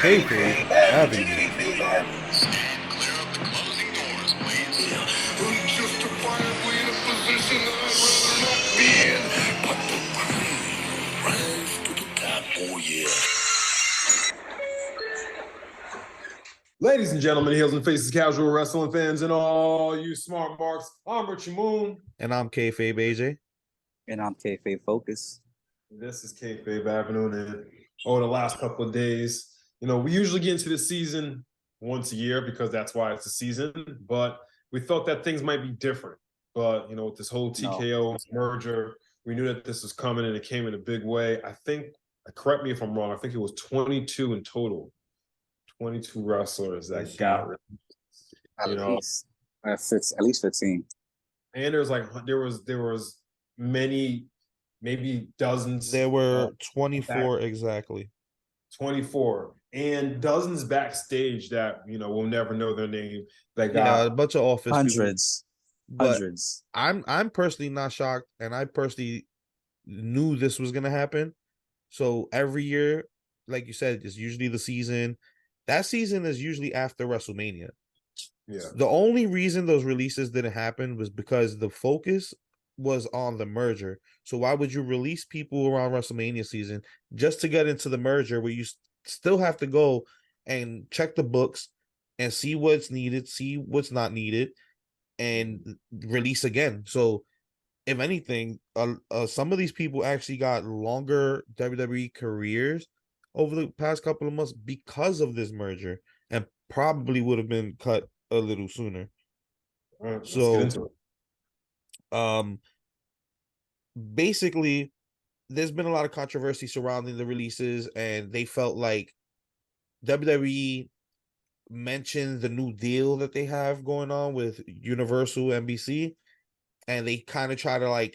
Kayfabe Avenue. Justifiably in a position that I'd rather not be in, but the cream rise to the top. Oh yeah. Ladies and gentlemen, heels and faces, casual wrestling fans, and all you smart marks, I'm Richie Moon. And I'm Kayfabe AJ. And I'm Kayfabe Focus. This is Kayfabe Avenue, and over the last couple of days, we usually get into the season once a year because that's why it's a season, but we thought that things might be different. But, with this whole TKO merger, we knew that this was coming and it came in a big way. I think, correct me if I'm wrong, I think it was 22 in total. 22 wrestlers that got rid. At least 15. And there was many, maybe dozens. There were 24 exactly. 24 and dozens backstage that we'll never know their name. That got a bunch of office hundreds. People. Hundreds. I'm personally not shocked, and I personally knew this was gonna happen. So every year, like you said, it's usually the season. That season is usually after WrestleMania. Yeah. The only reason those releases didn't happen was because the focus was on the merger. So why would you release people around WrestleMania season just to get into the merger where you still have to go and check the books and see what's needed, see what's not needed, and release again? So if anything, some of these people actually got longer WWE careers over the past couple of months because of this merger, and probably would have been cut a little sooner. All right, let's get into it. Basically, there's been a lot of controversy surrounding the releases, and they felt like WWE mentioned the new deal that they have going on with Universal NBC, and they kind of try to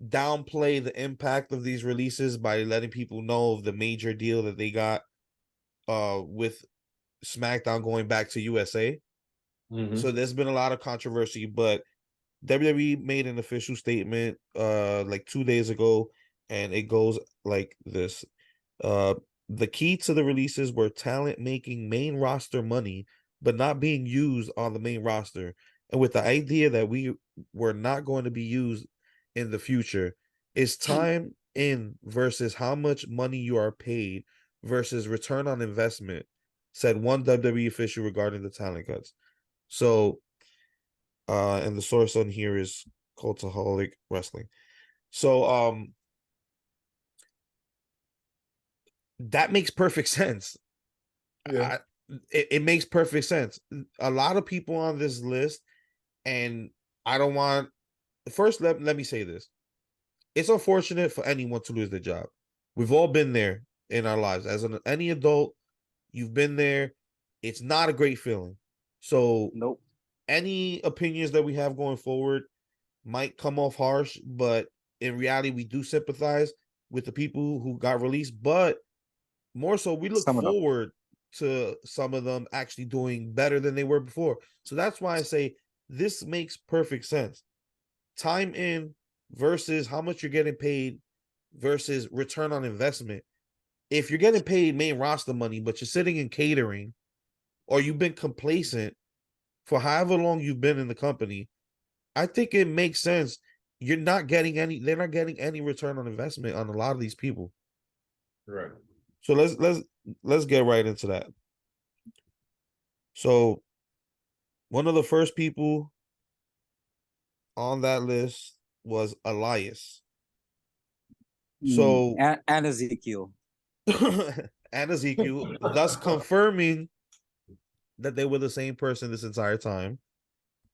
downplay the impact of these releases by letting people know of the major deal that they got with SmackDown going back to USA. Mm-hmm. So there's been a lot of controversy, but WWE made an official statement 2 days ago, and it goes like this. The key to the releases were talent making main roster money, but not being used on the main roster. And with the idea that we were not going to be used in the future, is time in versus how much money you are paid versus return on investment, said one WWE official regarding the talent cuts. So, and the source on here is Cultaholic Wrestling. So, that makes perfect sense. Yeah. It makes perfect sense. A lot of people on this list, and I don't want. First, let me say this. It's unfortunate for anyone to lose their job. We've all been there in our lives. As any adult, you've been there. It's not a great feeling. So, nope. Any opinions that we have going forward might come off harsh, but in reality, we do sympathize with the people who got released. But more so, we look forward to some of them actually doing better than they were before. So that's why I say this makes perfect sense. Time in versus how much you're getting paid versus return on investment. If you're getting paid main roster money, but you're sitting in catering, or you've been complacent for however long you've been in the company, I think it makes sense. They're not getting any return on investment on a lot of these people. Right. So let's get right into that. So one of the first people on that list was Elias. So and Ezekiel. and Ezekiel, thus confirming that they were the same person this entire time.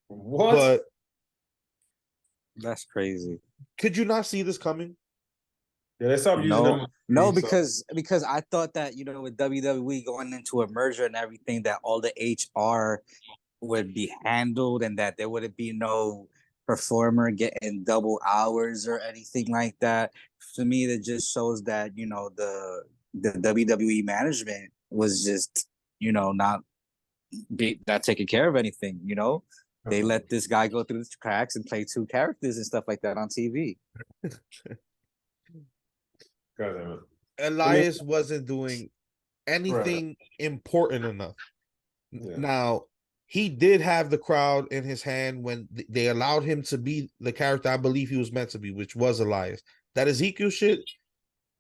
What? But that's crazy. Could you not see this coming? Yeah, they stopped using them. No, because I thought that, with WWE going into a merger and everything, that all the HR would be handled and that there wouldn't be no performer getting double hours or anything like that. To me, that just shows that, the WWE management was just, not taking care of anything, They let this guy go through the cracks and play two characters and stuff like that on TV. God damn it. Elias wasn't doing anything important enough. Yeah. Now, he did have the crowd in his hand when they allowed him to be the character I believe he was meant to be, which was Elias. That Ezekiel shit,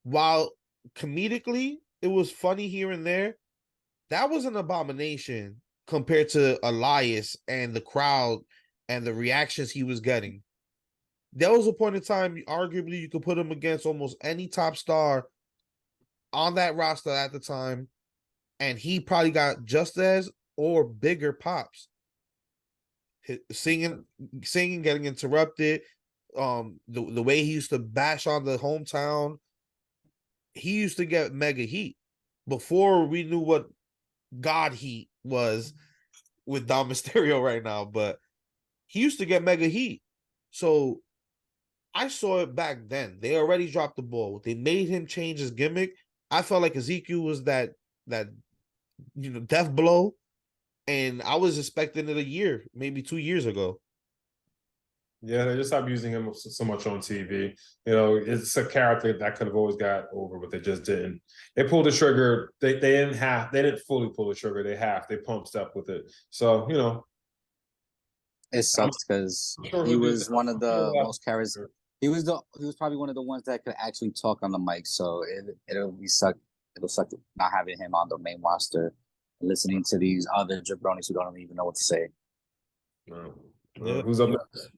while comedically it was funny here and there, that was an abomination compared to Elias and the crowd and the reactions he was getting. There was a point in time, arguably, you could put him against almost any top star on that roster at the time, and he probably got just as or bigger pops. Singing, getting interrupted, the way he used to bash on the hometown, he used to get mega heat before we knew what God heat was with Dom Mysterio right now, but he used to get mega heat. So I saw it back then. They already dropped the ball. They made him change his gimmick. I felt like Ezekiel was that death blow, and I was expecting it a year, maybe 2 years ago. Yeah, they just stopped using him so much on TV. You know, it's a character that could have always got over, but they just didn't. They pulled the trigger. They didn't fully pull the trigger. They pumped up with it. So, you know, It sucks because sure he he'll do was that. one of the Yeah. most charismatic. He was probably one of the ones that could actually talk on the mic. So it'll suck not having him on the main roster, listening to these other jabronis who don't even know what to say. Yeah. Who's up next?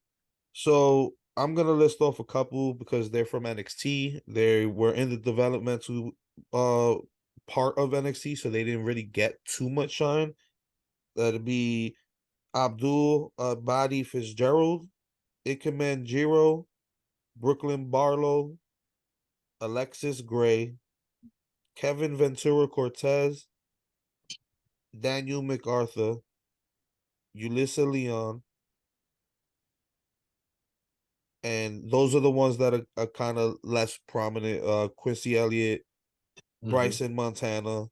So I'm gonna list off a couple because they're from NXT. They were in the developmental part of NXT, so they didn't really get too much shine. That'd be Abdul Badi Fitzgerald, Ikemen Jiro, Brooklyn Barlow, Alexis Gray, Kevin Ventura Cortez, Daniel MacArthur, Ulissa Leon, and those are the ones that are kind of less prominent. Quincy Elliott, Bryson Montana.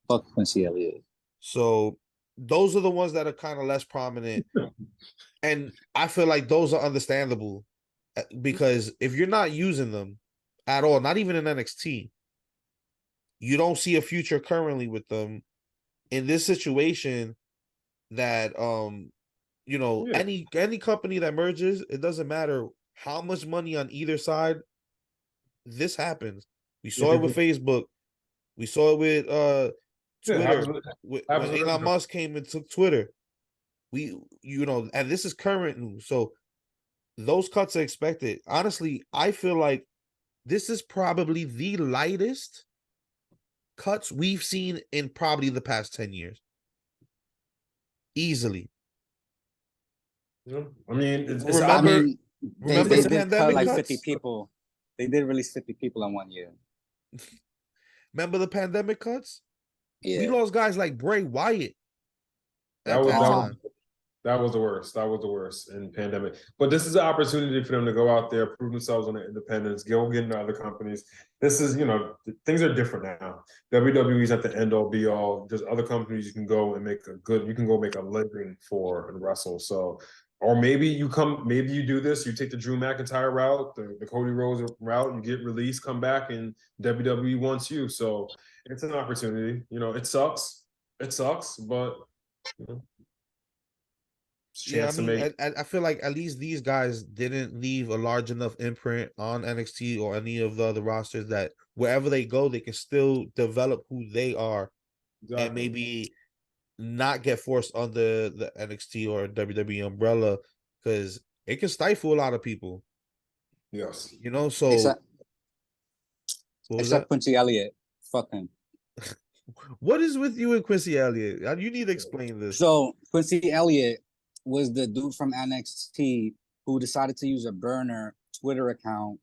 Fuck Quincy Elliott. So those are the ones that are kind of less prominent. And I feel like those are understandable because if you're not using them at all, not even in NXT, you don't see a future currently with them in this situation that any company that merges, it doesn't matter how much money on either side, this happens. We saw it with Facebook. We saw it with Twitter. When Elon Musk came and took Twitter. And this is current news. So those cuts are expected. Honestly, I feel like this is probably the lightest cuts we've seen in probably the past 10 years. Easily. Yeah. I mean, remember they the did pandemic cut like cuts? 50 people. They did release 50 people in 1 year. Remember the pandemic cuts? Yeah. We lost guys like Bray Wyatt. That was the worst. That was the worst in pandemic. But this is an opportunity for them to go out there, prove themselves on their independence, go get into other companies. This is, things are different now. WWE's at the end all be all. There's other companies you can go and make a living for and wrestle. So, or maybe you do this, you take the Drew McIntyre route, the Cody Rhodes route, you get released, come back, and WWE wants you. So it's an opportunity. It sucks. It sucks, but yeah, I feel like at least these guys didn't leave a large enough imprint on NXT or any of the other rosters that wherever they go, they can still develop who they are and maybe not get forced under the NXT or WWE umbrella because it can stifle a lot of people. Yes. So except Quincy Elliott. Fuck him. What is with you and Quincy Elliott? You need to explain this. So Quincy Elliott was the dude from NXT who decided to use a burner Twitter account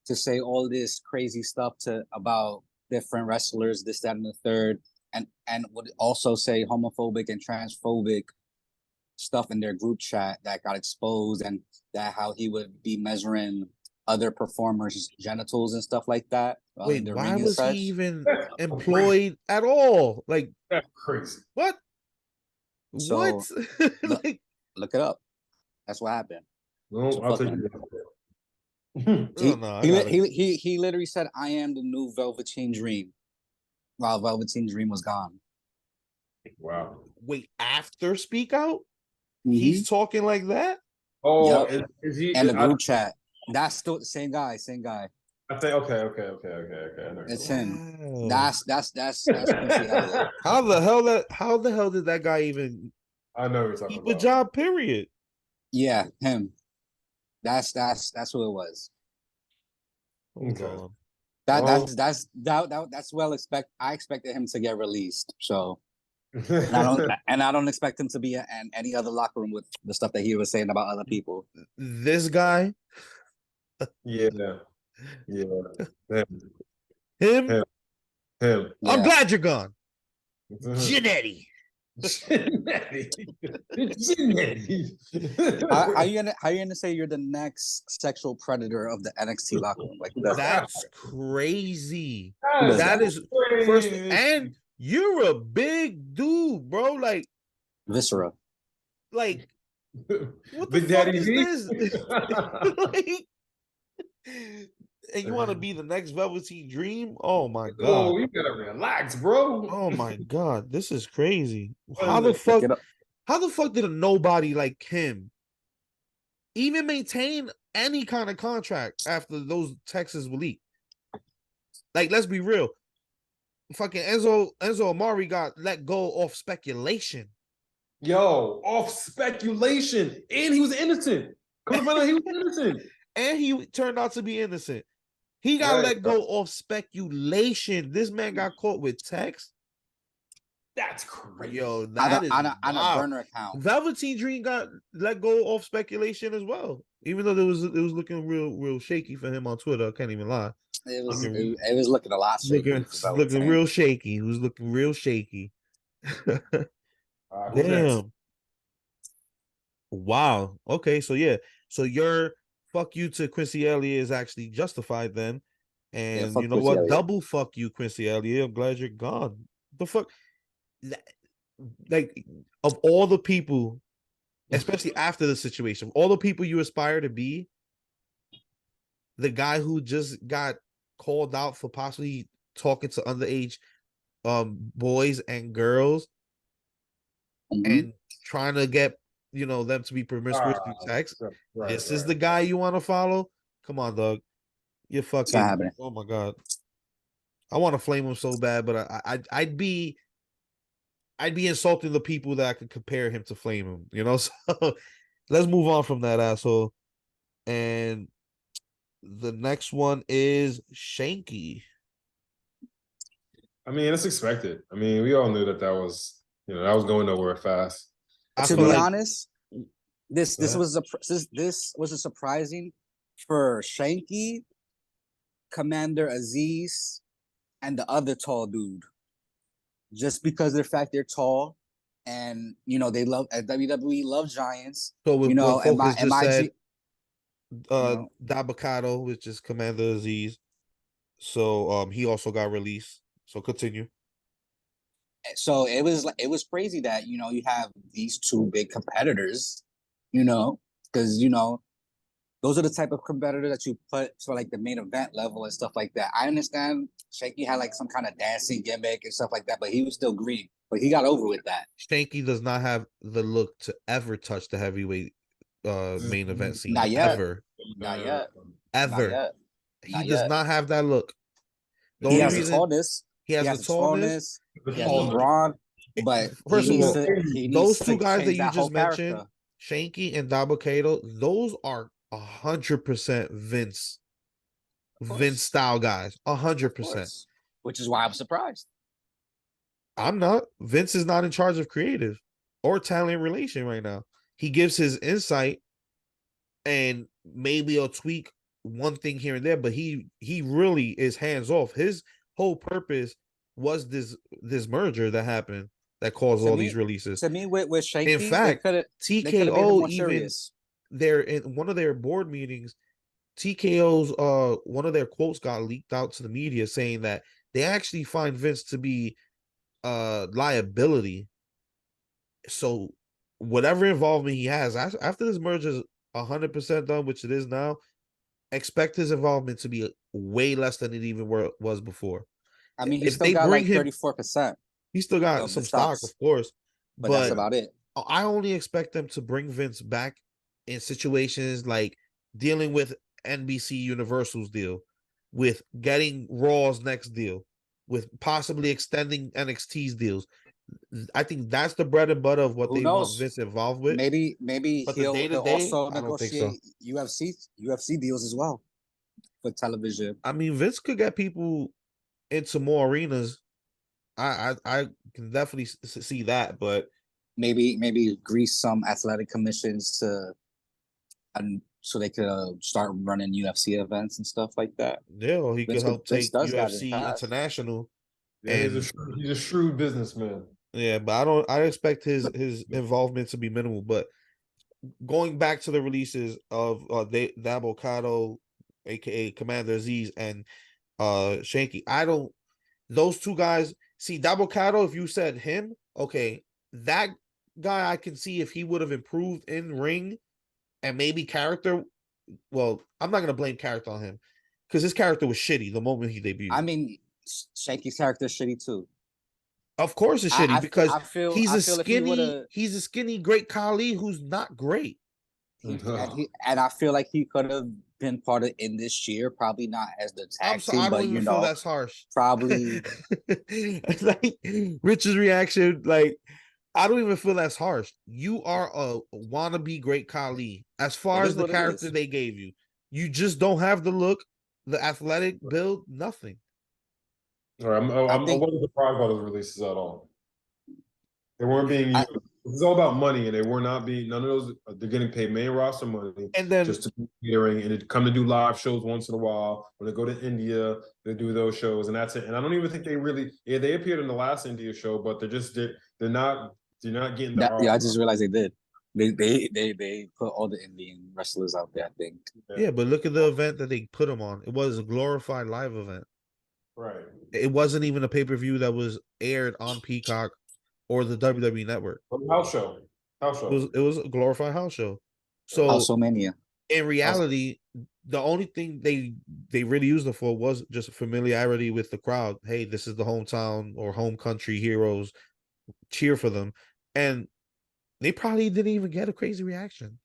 to say all this crazy stuff about different wrestlers, this, that, and the third, and would also say homophobic and transphobic stuff in their group chat that got exposed, and that how he would be measuring other performers' genitals and stuff like that. Wait, why was he even employed at all? Like, that's crazy. What? So, what? Look it up. That's what happened. No, I'll take it. He literally said, "I am the new Velveteen Dream." while Velveteen Dream was gone. Wow. Wait, after Speak Out, Mhm. he's talking like that? Oh, Yep. is he? And the group chat. That's still the same guy. Same guy. I think. Okay. I know It's you're him. Wow. That's Quincy Elliott. How the hell did that guy even I know what you're talking keep a about. job? Period. Yeah, him. That's who it was. Hold Okay. on. Well- That's well I expected him to get released. So and I don't expect him to be in any other locker room with the stuff that he was saying about other people. This guy, Yeah. Him. him. Him. I'm Yeah. glad you're gone. Giannetti. How you gonna say you're the next sexual predator of the NXT locker room? Like who does that? That's crazy. does That that? is first, and you're a big dude, bro. Like Viscera. what the Big fuck Daddy is V. this? Like, and you want to be the next Velveteen Dream? Oh my god! Oh, you gotta relax, bro. Oh my god! This is crazy. What How is the it? fuck? Get up. How the fuck did a nobody like him even maintain any kind of contract after those texts were leaked? Like, let's be real. Fucking Enzo Amari got let go off speculation. Yo, off speculation, and he was innocent. Come to find out, he was innocent. And he turned out to be innocent. He got Right, let go off speculation. This man got caught with text. That's crazy. Yo, that is on a wow. burner account. Velveteen Dream got let go off speculation as well. Even though it was looking real shaky for him on Twitter. I can't even lie. It was looking a lot shaky. Looking real shaky. He was looking real shaky. Who's next? Damn. Wow. Okay, so yeah. So your fuck you to Quincy Elliott is actually justified then. And fuck you know Quincy what? Elliott. Double fuck you, Quincy Elliott. I'm glad you're gone. The fuck? Like, of all the people, especially after the situation, all the people you aspire to be, the guy who just got called out for possibly talking to underage boys and girls and trying to get them to be promiscuous through sex. This is the guy you want to follow? Come on, dog. You're fucking. Oh my god. I want to flame him so bad, but I'd be insulting the people that I could compare him to flame him. So let's move on from that asshole. And the next one is Shanky. I mean, it's expected. I mean, we all knew that was going nowhere fast. To be honest, this was a surprising for Shanky, Commander Aziz, and the other tall dude. Just because of the fact they're tall, and they love at WWE love giants. So with what Focus just said, Dabakato, which is Commander Aziz. So he also got released. So continue. So it was crazy that you have these two big competitors, because those are the type of competitors that you put for like the main event level and stuff like that. I understand Shanky had like some kind of dancing gimmick and stuff like that, but he was still green. But he got over with that. Shanky does not have the look to ever touch the heavyweight main event scene. Not yet. Ever. Not yet. Ever. Not yet. He does not have that look. He has the tallness. He has the tallness. He has the brawn. But first of all, those two guys that you just mentioned, Shanky and Dabakato, those are 100% Vince style guys. 100%. Which is why I'm surprised. I'm not. Vince is not in charge of creative or talent relation right now. He gives his insight and maybe he'll tweak one thing here and there, but he really is hands off. His whole purpose was this merger that happened that caused all these releases. To me, with Shanky, in fact, TKO even they're in one of their board meetings. TKO's one of their quotes got leaked out to the media saying that they actually find Vince to be liability. So whatever involvement he has after this merger is 100% done, which it is now, expect his involvement to be way less than it even was before. I mean, he if still they got bring like him, 34% he still got of the some stock, stocks, of course. but that's But about it. I only expect them to bring Vince back in situations like dealing with NBC Universal's deal, with getting Raw's next deal, with possibly extending NXT's deals. I think that's the bread and butter of what Who they want knows? Vince involved with. Maybe But the day to he'll day, also I don't think so. negotiate UFC deals as well for television. I mean, Vince could get people into more arenas. I can definitely see that, but Maybe grease some athletic commissions to, and so they could start running UFC events and stuff like that. yeah, or he could help Vince take does that in the UFC past. International. Yeah, And he's a shrewd businessman. yeah, but I expect his involvement to be minimal. But going back to the releases of Dabo Kato, aka Commander Aziz, and Shanky, those two guys, see Dabo Kato, if you said him, okay, that guy I can see if he would have improved in ring and maybe character. Well, I'm not gonna blame character on him because his character was shitty the moment he debuted. I mean, Shanky's character is shitty too. Of course it's shitty because he's a if he would've, skinny great Khali who's not great. and I feel like he could have been part of in this year, probably not as the tag team, I don't but even feel that's harsh. probably like Rich's reaction, like I don't even feel that's harsh. You are a wannabe great Khali as far as the character they gave you. You just don't have the look, the athletic build, nothing. All right, I wasn't surprised by those releases at all. They weren't being used. It's all about money, and they were not being. None of those. They're getting paid main roster money, and then just to be hearing and to come to do live shows once in a while. When they go to India, they do those shows, and that's it. And I don't even think they really. Yeah, they appeared in the last India show, but they're not getting the. yeah, I just realized they did. They put all the Indian wrestlers out there, I think. Yeah, but look at the event that they put them on. It was a glorified live event. Right. It wasn't even a pay-per-view that was aired on Peacock or the WWE network. House show. It was a glorified house show. So Housemania. In reality, the only thing they really used it for was just familiarity with the crowd. Hey, this is the hometown or home country heroes. Cheer for them. And they probably didn't even get a crazy reaction.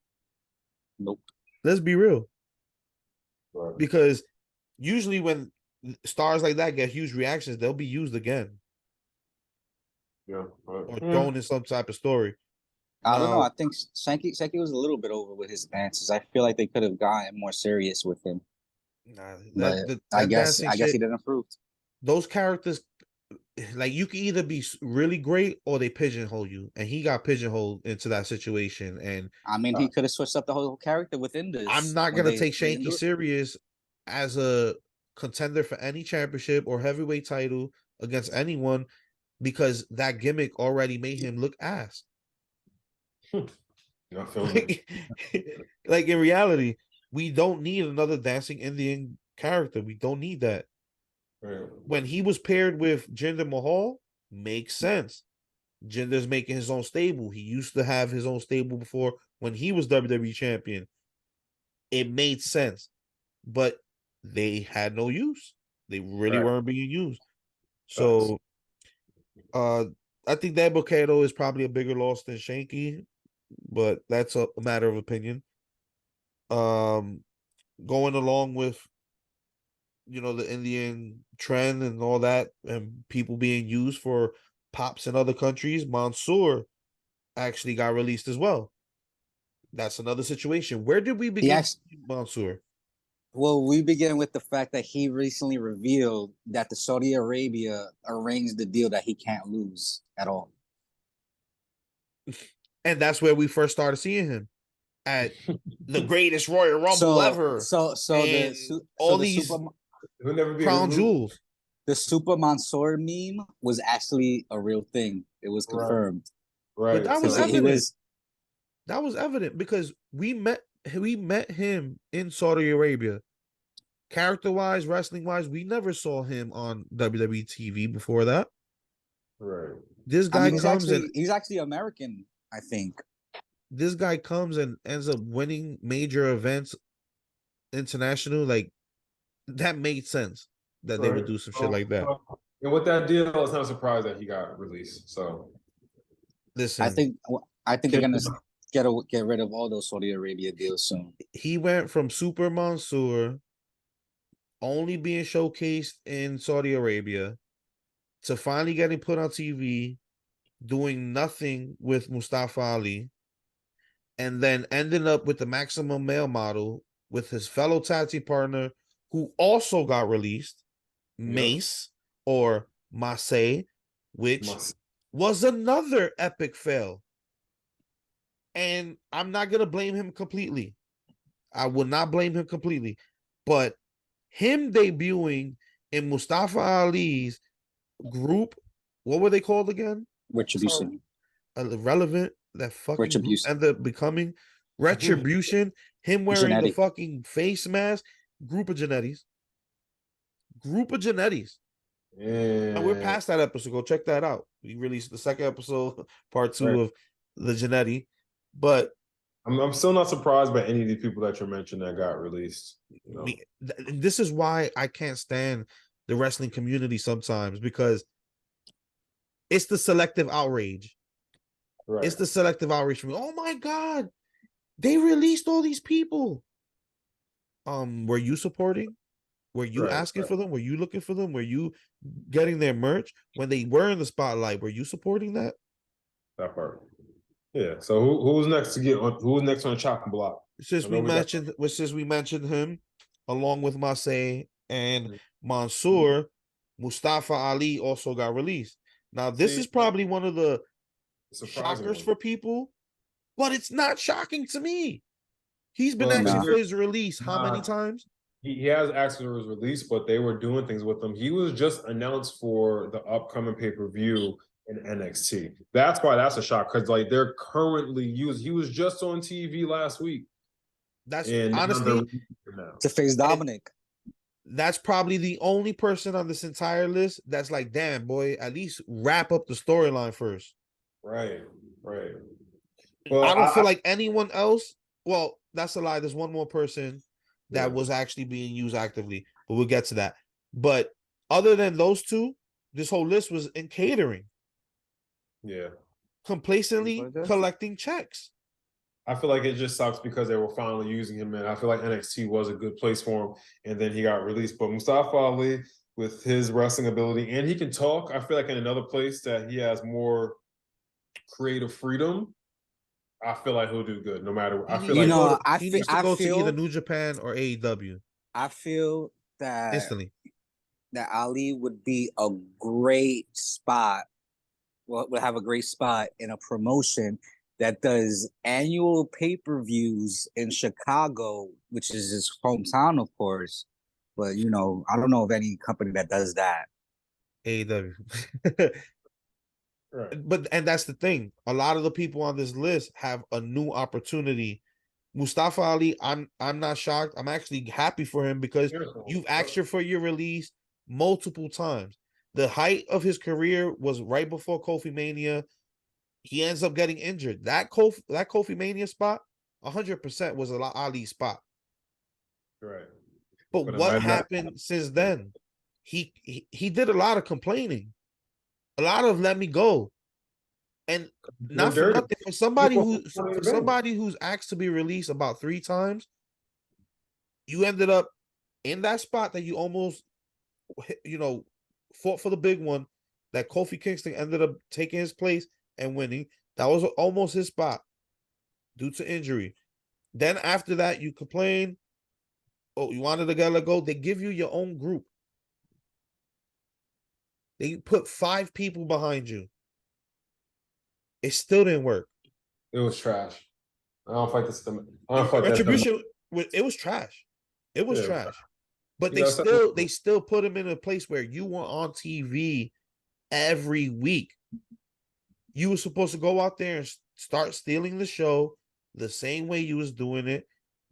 Nope. Let's be real. Right. Because usually when stars like that get huge reactions, they'll be used again. Yeah. Or thrown in some type of story. I don't know. I think Shanky was a little bit over with his dances. I feel like they could have gotten more serious with him. I guess he didn't improve. Those characters, like you can either be really great or they pigeonhole you, and he got pigeonholed into that situation. And I mean, he could have switched up the whole character within this. I'm not gonna take Shanky serious as a contender for any championship or heavyweight title against anyone because that gimmick already made him look ass. Like in reality, we don't need another dancing Indian character. We don't need that. Right. When he was paired with Jinder Mahal, makes sense. Jinder's making his own stable. He used to have his own stable before when he was WWE champion. It made sense, but they had no use. They really weren't being used. So, I think that Kato is probably a bigger loss than Shanky, but that's a matter of opinion. Going along with, the Indian trend and all that, and people being used for pops in other countries, Mansoor actually got released as well. That's another situation. Where did we begin Mansoor? Well, we begin with the fact that he recently revealed that the Saudi Arabia arranged the deal that he can't lose at all. And that's where we first started seeing him at the greatest Royal Rumble ever. All these crown jewels. The Super Mansoor meme was actually a real thing. It was confirmed. Right. But that was evident. That was evident because we met him in Saudi Arabia. Character-wise, wrestling-wise, we never saw him on WWE TV before that. Right. This guy he's actually American, I think. This guy comes and ends up winning major events international. Like, that made sense that they would do some shit like that. And with that deal, it's not a surprise that he got released. So Listen, I think they're gonna get rid of all those Saudi Arabia deals soon. he went from Super Mansoor only being showcased in Saudi Arabia to finally getting put on TV, doing nothing with Mustafa Ali, and then ending up with the Maximum Male model with his fellow tag team partner who also got released, Mace or Mace, which was another epic fail. And I'm not going to blame him completely. I will not blame him completely. But him debuting in Mustafa Ali's group, what were they called again? Retribution. Irrelevant. That fucking Retribution. ended up becoming Retribution. Him wearing the Genetic. fucking face mask. Group of Genettis. yeah. And we're past that episode. Go check that out. We released the second episode, part 2 of the Genetti. But I'm still not surprised by any of the people that you mentioned that got released. You know? This is why I can't stand the wrestling community sometimes, because it's the selective outrage. Right. It's the selective outrage for me. Oh my God, they released all these people. Were you supporting? Were you asking for them? Were you looking for them? Were you getting their merch when they were in the spotlight? Were you supporting that? That part. Yeah. So who's next to get on? Who's next on the chopping block? Since we mentioned him, along with Masay and Mansoor, Mustafa Ali also got released. Now, this is probably one of the shockers for people, but it's not shocking to me. He's been asking for his release how many times? He has asked for his release, but they were doing things with him. He was just announced for the upcoming pay-per-view in NXT. That's why that's a shock, because like they're currently used. He was just on TV last week. That's honestly to face Dominic. That's probably the only person on this entire list that's like, damn, boy, at least wrap up the storyline first. Right. Well, I don't feel like anyone else. Well, that's a lie. There's one more person that was actually being used actively, but we'll get to that. But other than those two, this whole list was in catering. Yeah. Complacently collecting checks. I feel like it just sucks because they were finally using him, and I feel like NXT was a good place for him, and then he got released. But Mustafa Ali, with his wrestling ability, and he can talk, I feel like in another place that he has more creative freedom, I feel like he'll do good no matter. I feel he needs to go to either New Japan or AEW. I feel that instantly that Ali would be a great spot. Well, would have a great spot in a promotion that does annual pay-per-views in Chicago, which is his hometown, of course. But I don't know of any company that does that. AEW. Right. And that's the thing. A lot of the people on this list have a new opportunity. Mustafa Ali, I'm not shocked. I'm actually happy for him because you've asked for your release multiple times. The height of his career was right before Kofi Mania. He ends up getting injured. That Kofi Mania spot, 100% was Ali's spot. Right. But what happened since then? He did a lot of complaining. A lot of let me go. And not for nothing, for somebody who's asked to be released about 3 times, you ended up in that spot that you almost fought for the big one, that Kofi Kingston ended up taking his place and winning. That was almost his spot due to injury. Then after that, you complain, oh, you wanted to get let go. They give you your own group. They put 5 people behind you. It still didn't work. It was trash. I don't fight this. Retribution. It was trash. It was trash. But they still put him in a place where you were on TV every week. You were supposed to go out there and start stealing the show the same way you was doing it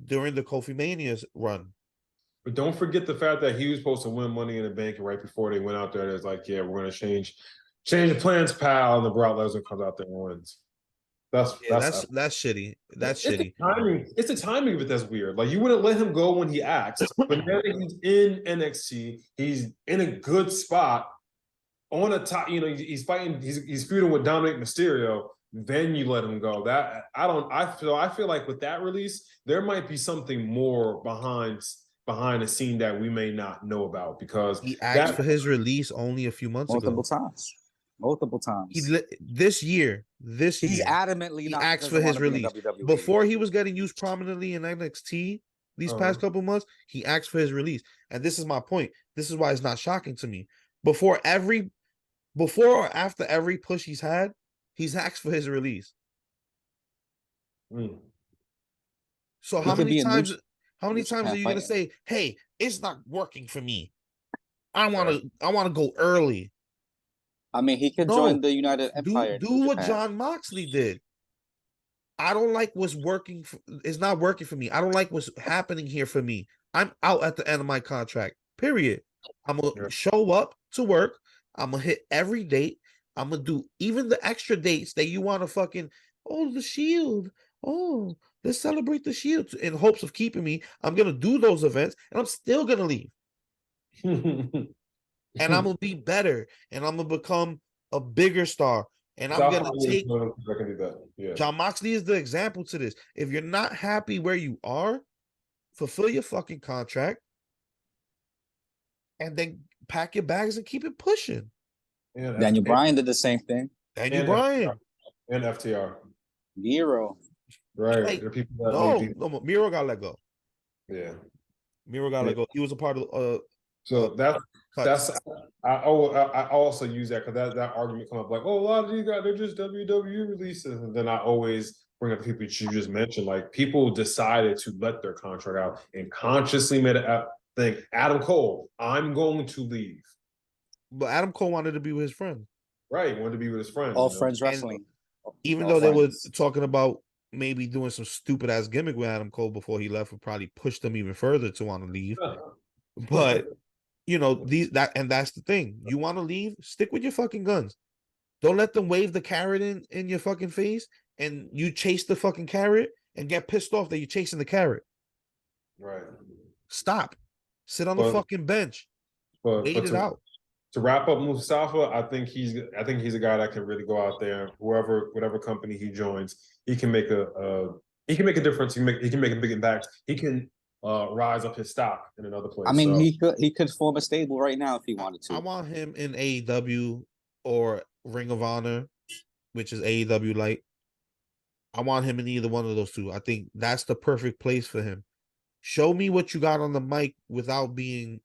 during the Kofi Mania's run. But don't forget the fact that he was supposed to win Money in the Bank, and right before they went out there, it's like, yeah, we're going to change the plans, pal, and the Brock Lesnar comes out there and wins. That's shitty. That's shitty. It's the timing of it that's weird. Like, you wouldn't let him go when he asked, but now that he's in NXT, he's in a good spot. on the top, he's fighting, he's feuding with Dominic Mysterio. Then you let him go. That I feel like with that release, there might be something more behind the scene that we may not know about, because he asked for his release only a few months ago. Multiple times. This year, he's adamantly he not asked for his release. WWE. Before he was getting used prominently in NXT these past couple months, he asked for his release. And this is my point. This is why it's not shocking to me. Before or after every push he's had, he's asked for his release. So how many times are you gonna say, "Hey, it's not working for me. I want to go early"? I mean, he could join the United Empire. Do what John Moxley did. I don't like what's working. It's not working for me. I don't like what's happening here for me. I'm out at the end of my contract. Period. I'm gonna show up to work. I'm gonna hit every date. I'm gonna do even the extra dates that you want to fucking, the Shield. Oh, let's celebrate the Shield in hopes of keeping me. I'm gonna do those events, and I'm still gonna leave. And I'm gonna be better, and I'm gonna become a bigger star. And I'm gonna take. John Moxley is the example to this. If you're not happy where you are, fulfill your fucking contract, and then pack your bags and keep it pushing. Yeah, Daniel Bryan did the same thing. Daniel Bryan and FTR. Miro. Right. Like, no, Miro got let go. Yeah. Miro got let go. He was a part of so that's I also use that because that argument come up like, a lot of these guys, they're just WWE releases. And then I always bring up the people you just mentioned, like people decided to let their contract out and consciously made a thing. Adam Cole, I'm going to leave. But Adam Cole wanted to be with his friend. Right, wanted to be with his friends. All friends wrestling. And even though they were talking about maybe doing some stupid ass gimmick with Adam Cole before he left, would probably push them even further to want to leave. But that's the thing. You want to leave? Stick with your fucking guns. Don't let them wave the carrot in your fucking face and you chase the fucking carrot and get pissed off that you're chasing the carrot. Right. Stop. Sit on the fucking bench. Wait it out. To wrap up Mustafa, I think he's a guy that can really go out there. Whatever company he joins, he can make a difference. He can make a big impact. He can rise up his stock in another place. I mean, he could form a stable right now if he wanted to. I want him in AEW or Ring of Honor, which is AEW Light. I want him in either one of those two. I think that's the perfect place for him. Show me what you got on the mic without being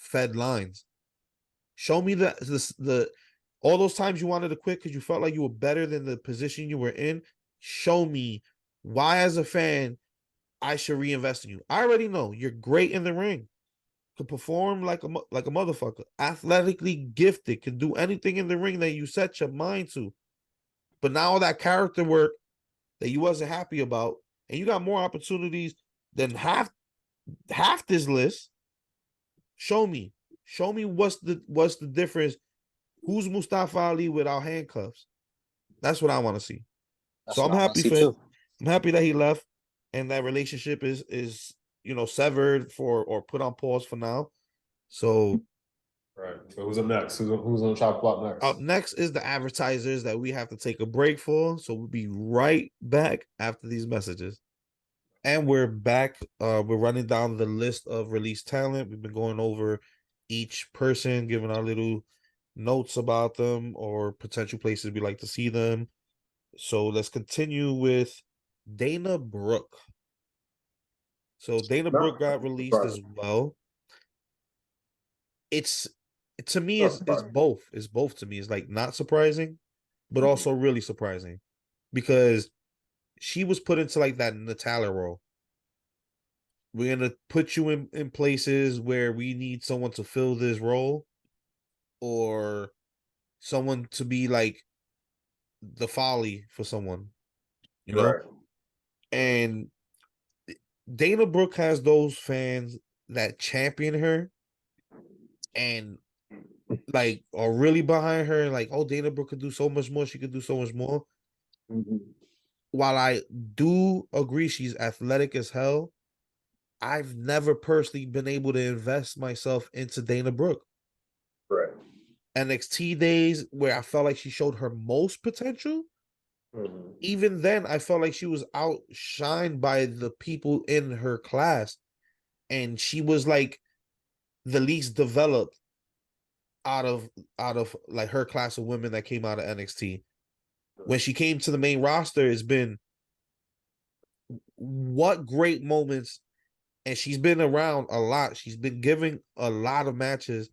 fed lines. Show me the all those times you wanted to quit because you felt like you were better than the position you were in. Show me why, as a fan, I should reinvest in you. I already know you're great in the ring, can perform like a motherfucker, athletically gifted, can do anything in the ring that you set your mind to. But now all that character work that you wasn't happy about, and you got more opportunities than half this list. Show me what's the difference. Who's Mustafa Ali without handcuffs? That's what I want to see. So I'm happy for him. I'm happy that he left and that relationship is severed or put on pause for now. So right. So who's up next? Who's on the chop block next? Up next is the advertisers that we have to take a break for. So we'll be right back after these messages. And we're back. We're running down the list of released talent. We've been going over each person, giving our little notes about them or potential places we'd like to see them. So let's continue with Dana Brooke. So Dana Brooke got released as well. It's both. It's both to me. It's like not surprising, but also really surprising because she was put into like that Natalia role. We're gonna put you in places where we need someone to fill this role, or someone to be like the folly for someone, you know. Right. And Dana Brooke has those fans that champion her and like are really behind her. Like, oh, Dana Brooke could do so much more. She could do so much more. Mm-hmm. While I do agree she's athletic as hell, I've never personally been able to invest myself into Dana Brooke. Right. NXT days where I felt like she showed her most potential. Mhm. Even then, I felt like she was outshined by the people in her class, and she was like the least developed out of like her class of women that came out of NXT. When she came to the main roster, it's been what great moments, and she's been around a lot. She's been giving a lot of matches.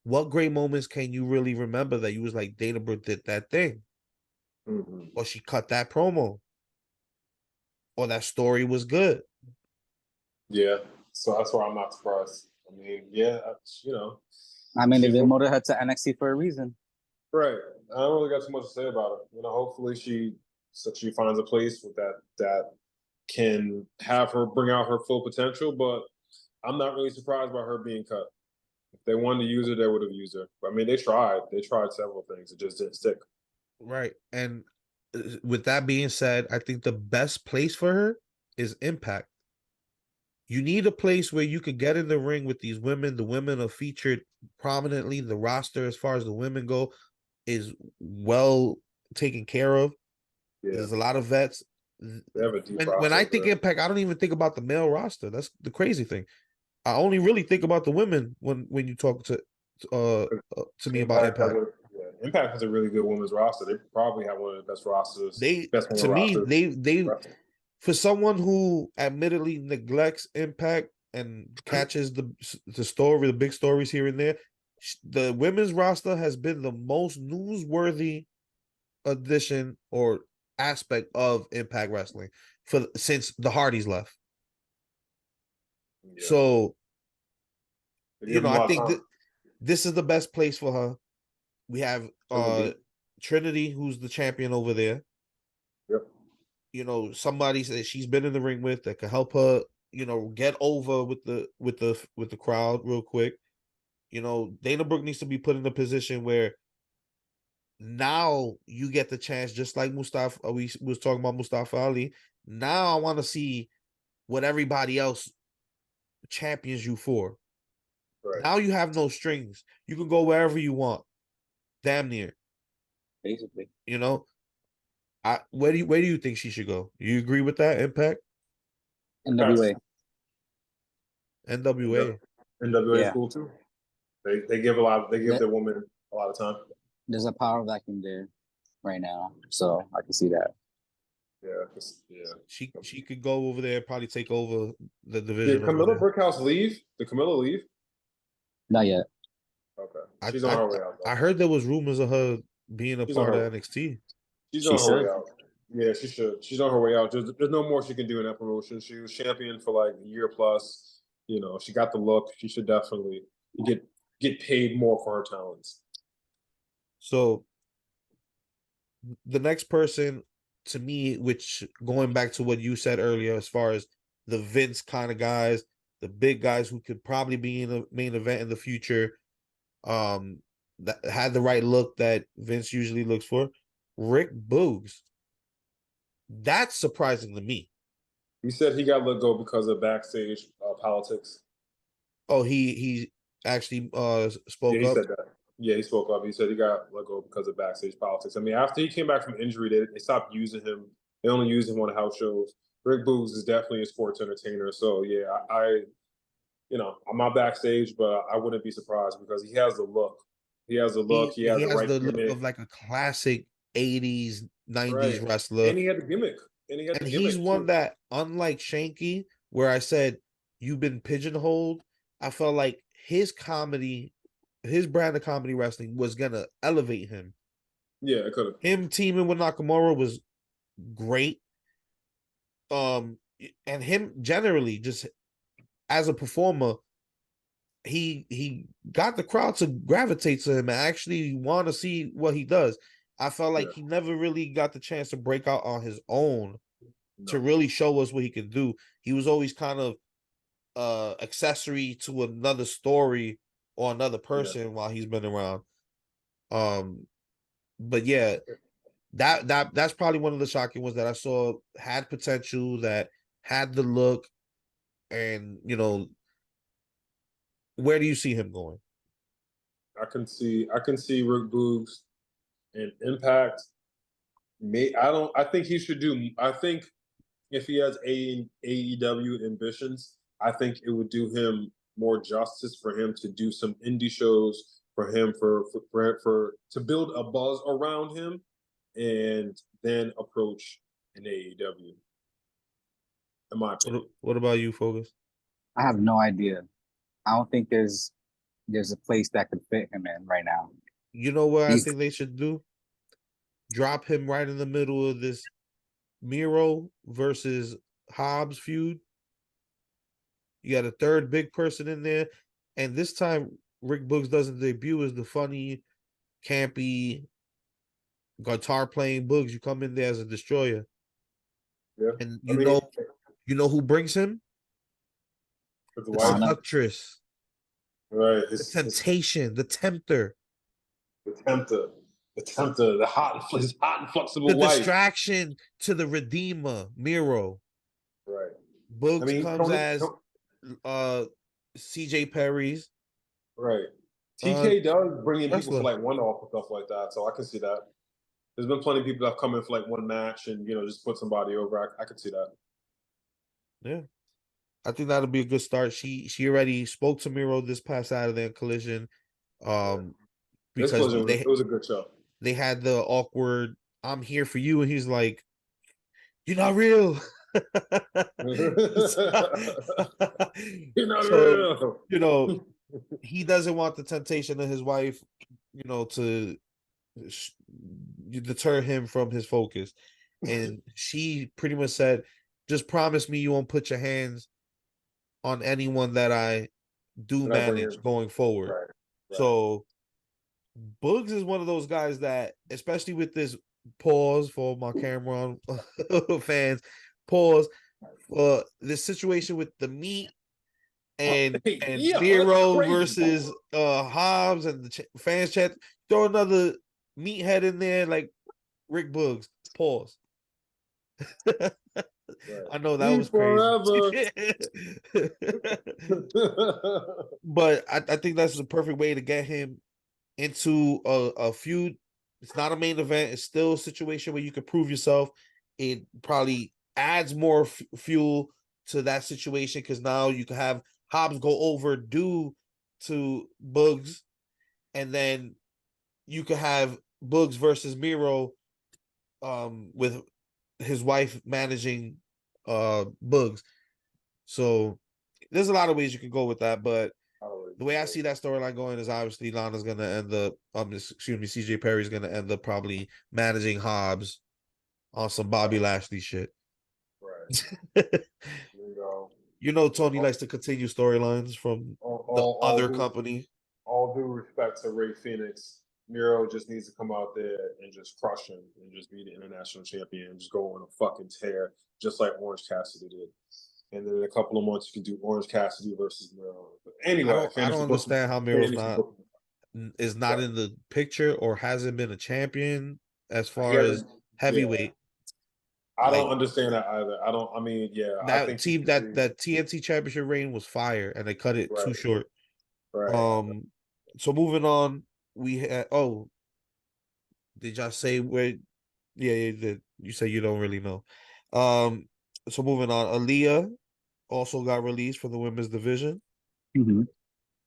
What great moments can you really remember that you was like Dana Brooke did that thing, Mhm. or she cut that promo, or that story was good? Yeah, so that's why I'm not surprised. I mean, yeah, you know, I mean, they she's promoted her to NXT for a reason. right. I don't really got too much to say about it. You know, hopefully she finds a place with that can have her bring out her full potential. But I'm not really surprised by her being cut. If they wanted to use her, they would have used her. But, I mean, they tried. They tried several things. It just didn't stick. Right. And with that being said, I think the best place for her is Impact. You need a place where you could get in the ring with these women. The women are featured prominently. The roster, as far as the women go, is well taken care of. Yeah, There's a lot of vets. they have a deep When roster I over think there. Impact, I don't even think about the male roster. That's the crazy thing. I only really think about the women when you talk to me about Impact. Impact has a really good women's roster. They probably have one of the best rosters, They best to women me rosters. they for someone who admittedly neglects Impact and catches the story, the big stories here and there, the women's roster has been the most newsworthy addition or aspect of Impact Wrestling for since the Hardys left. Yeah, So they give them a I lot of think time. that this is the best place for her. We have Trinity, who's the champion over there. Yep. Somebody that she's been in the ring with that can help her, get over with the crowd real quick. Dana Brooke needs to be put in a position where now you get the chance, just like Mustafa. We was talking about Mustafa Ali. Now I want to see what everybody else champions you for. Right. Now you have no strings. You can go wherever you want. Damn near. Basically. Where do you think she should go? You agree with that? Impact? NWA. NWA. NWA is Yeah. cool too. They give a lot. They give There- the woman a lot of time. There's a power vacuum there right now, so I can see that. Yeah, yeah. She could go over there, probably take over the division Did over Camilla there. Brickhouse leave? Did Camilla leave? Not yet. Okay, I she's on I her way out. I heard there was rumors of her being a She's on part of her. NXT. She's She on her way should. out. Yeah, she should. She's on her way out. There's no more she can do in that promotion. She was champion for like a year plus. She got the look. She should definitely get paid more for her talents. So the next person to me, which going back to what you said earlier, as far as the Vince kind of guys, the big guys who could probably be in a main event in the future, that had the right look that Vince usually looks for, Rick Boogs. That's surprising to me. He said he got let go because of backstage politics. Oh, he actually Yeah, spoke he up. said that. Yeah, he spoke up. He said he got let go because of backstage politics. I mean, after he came back from injury, they stopped using him. They only use him on house shows. Rick Boogs is definitely a sports entertainer. So yeah, I'm not backstage, but I wouldn't be surprised because he has the look. He has the look. He He has the has right the look gimmick. of like a classic 80s, 90s Right. wrestler. And he had the gimmick. And he had the And he's gimmick one too. that, unlike Shanky, where I said you've been pigeonholed, I felt like his comedy, his brand of comedy wrestling was gonna elevate him. Yeah, it could have. Him teaming with Nakamura was great. And him generally just as a performer, he got the crowd to gravitate to him and actually want to see what he does. I felt like Yeah. he never really got the chance to break out on his own to No. really show us what he could do. He was always kind of accessory to another story or another person while he's been around. But yeah, that's probably one of the shocking ones that I saw had potential, that had the look, and where do you see him going? I can see Rick Boogs in Impact. I think he should do. I think if he has AEW ambitions, I think it would do him more justice for him to do some indie shows for him for to build a buzz around him, and then approach an AEW. In my opinion. What about you, Focus? I have no idea. I don't think there's a place that could fit him in right now. You know what I He's- think they should do? Drop him right in the middle of this Miro versus Hobbs feud. You got a third big person in there, and this time Rick Boogs doesn't debut as the funny, campy, guitar playing Boogs. You come in there as a destroyer, Yeah. and I mean, you know who brings him? the The wife, seductress, right? the temptation, the tempter, The tempter, the hot and flexible the wife. distraction to the redeemer, Miro. Right. Boogs I mean, comes as CJ Perry's. right. TK does bring in people wrestler. for like one-off and stuff like that, so I can see that. There's been plenty of people that have come in for like one match and just put somebody over. I can see that. Yeah. I think that'll be a good start. She already spoke to Miro this past Saturday in Collision. This Because it was a good show. They had the awkward "I'm here for you," and he's like, "You're not real." You're not So, real. he doesn't want the temptation of his wife, to deter him from his focus. And she pretty much said, "Just promise me you won't put your hands on anyone that I do That I bring manage in. going forward." Right. So Boogs is one of those guys that, especially with this pause for my Cameron fans, pause for this situation with the meat and Yeah, Miro that's crazy. versus Hobbs and the fans chat. Throw another meathead in there like Rick Boogs. Pause. Right. I know that Live was crazy. But I think that's the perfect way to get him into a feud. It's not a main event. It's still a situation where you can prove yourself. It probably adds more fuel to that situation because now you can have Hobbs go over due to Boogs, and then you could have Boogs versus Miro, with his wife managing Boogs. So there's a lot of ways you can go with that, but the way I see that storyline going is obviously Lana's gonna end up, CJ Perry's gonna end up probably managing Hobbs on some Bobby Lashley shit. Right. Tony likes to continue storylines from the other company. All due respect to Ray Phoenix, Miro just needs to come out there and just crush him and just be the international champion and just go on a fucking tear, just like Orange Cassidy did. And then in a couple of months, you can do Orange Cassidy versus Miro. But anyway, I don't understand how Miro's is not in the picture or hasn't been a champion as far as heavyweight. I don't understand that either. I mean, that I think team that TNT championship reign was fire and they cut it too short. Right. So moving on, we had did y'all say where? Yeah, you say you don't really know. So moving on, Aaliyah also got released from the women's division. Mm-hmm.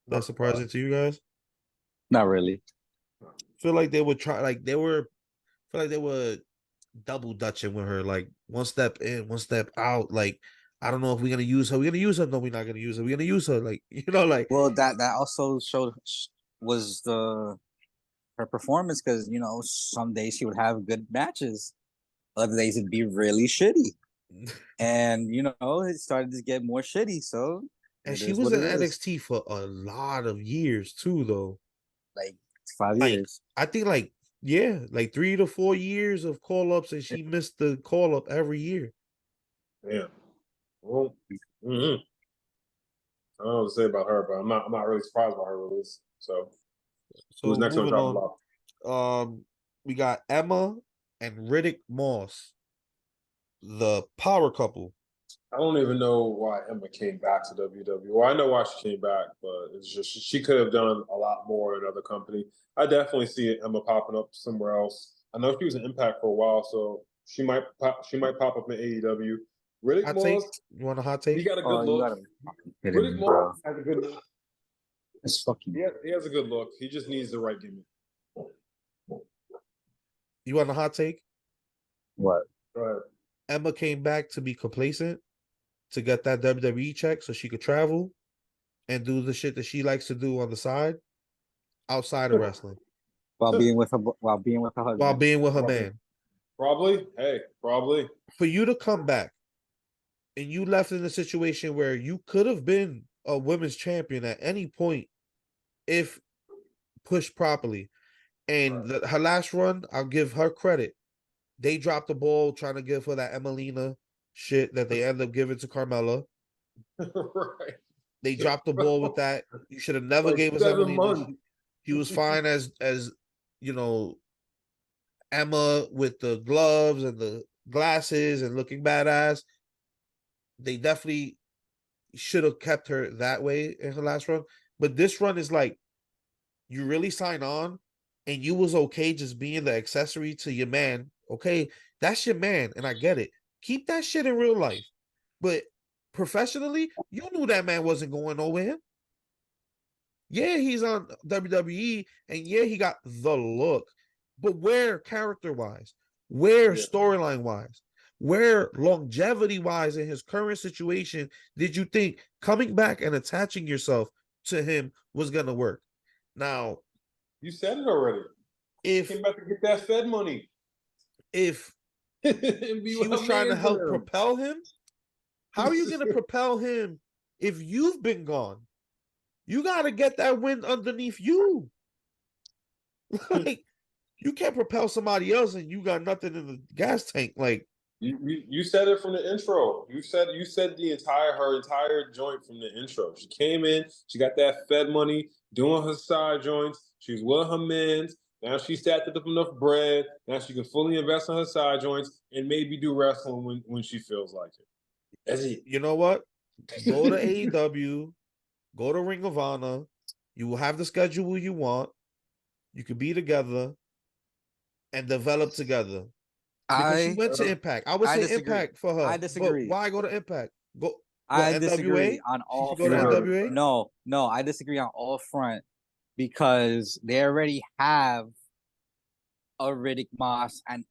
That's surprising to you guys? Not really. Feel like they would feel like they were double dutching with her, like one step in, one step out. Like, I don't know if we're gonna use her. We're gonna use her. No, we're not gonna use her. We're gonna use her. Like, like. Well, that also showed was her performance because some days she would have good matches, other days it'd be really shitty, and it started to get more shitty. So, and she was in NXT for a lot of years too, though. Like 5 years. I think like 3 to 4 years of call ups, and she missed the call up every year. Yeah. Well, I don't know what to say about her, but I'm not really surprised by her release. So who's next on drop block? We got Emma and Riddick Moss, the power couple. I don't even know why Emma came back to WWE. Well, I know why she came back, but it's just she could have done a lot more in another company. I definitely see Emma popping up somewhere else. I know she was an Impact for a while, so she might pop up in AEW. Riddick Hot take? Moss, You want a hot he take? got a good Oh, you look. gotta be fucking kidding Riddick me, bro. Moss has a good look. It's fucking He has a good look. He just needs the right gimmick. You want a hot take? what? Go ahead. Emma came back to be complacent, to get that WWE check so she could travel and do the shit that she likes to do on the side outside of wrestling While being with her husband. while being with her man. Probably. Hey, probably. For you to come back and you left in a situation where you could have been a women's champion at any point if pushed properly. And her last run, I'll give her credit. They dropped the ball trying to give her that Emelina shit that they end up giving to Carmella. Right. They dropped the ball with that. You should have never Like gave us 7 Emelina. months. She was fine as you know, Emma with the gloves and the glasses and looking badass. They definitely should have kept her that way in her last run. But this run is like, you really sign on and you was okay just being the accessory to your man. Okay, that's your man, and I get it. Keep that shit in real life. But professionally, you knew that man wasn't going nowhere. Yeah, he's on WWE, and yeah, he got the look. But where character-wise, where storyline-wise, where longevity-wise in his current situation did you think coming back and attaching yourself to him was gonna work? Now, You said it already. if Came back to get that Fed money. if And be she with was her trying to man help for him. propel him, how are you going to propel him if you've been gone? You got to get that wind underneath you. Like, you can't propel somebody else and you got nothing in the gas tank. Like, You said it from the intro. You said her entire joint from the intro. She came in, she got that Fed money, doing her side joints. She's with her mans. Now she stacked up enough bread. Now she can fully invest in her side joints and maybe do wrestling when she feels like it. That's it. you know what? Go to AEW, go to Ring of Honor. You will have the schedule you want. You could be together and develop together. Because she went to Impact. I would say disagree. Impact for her. I disagree. But why go to Impact? Go. I What, disagree NWA? on all She should go to front. NWA? No, I disagree on all front because they already have a Riddick Moss and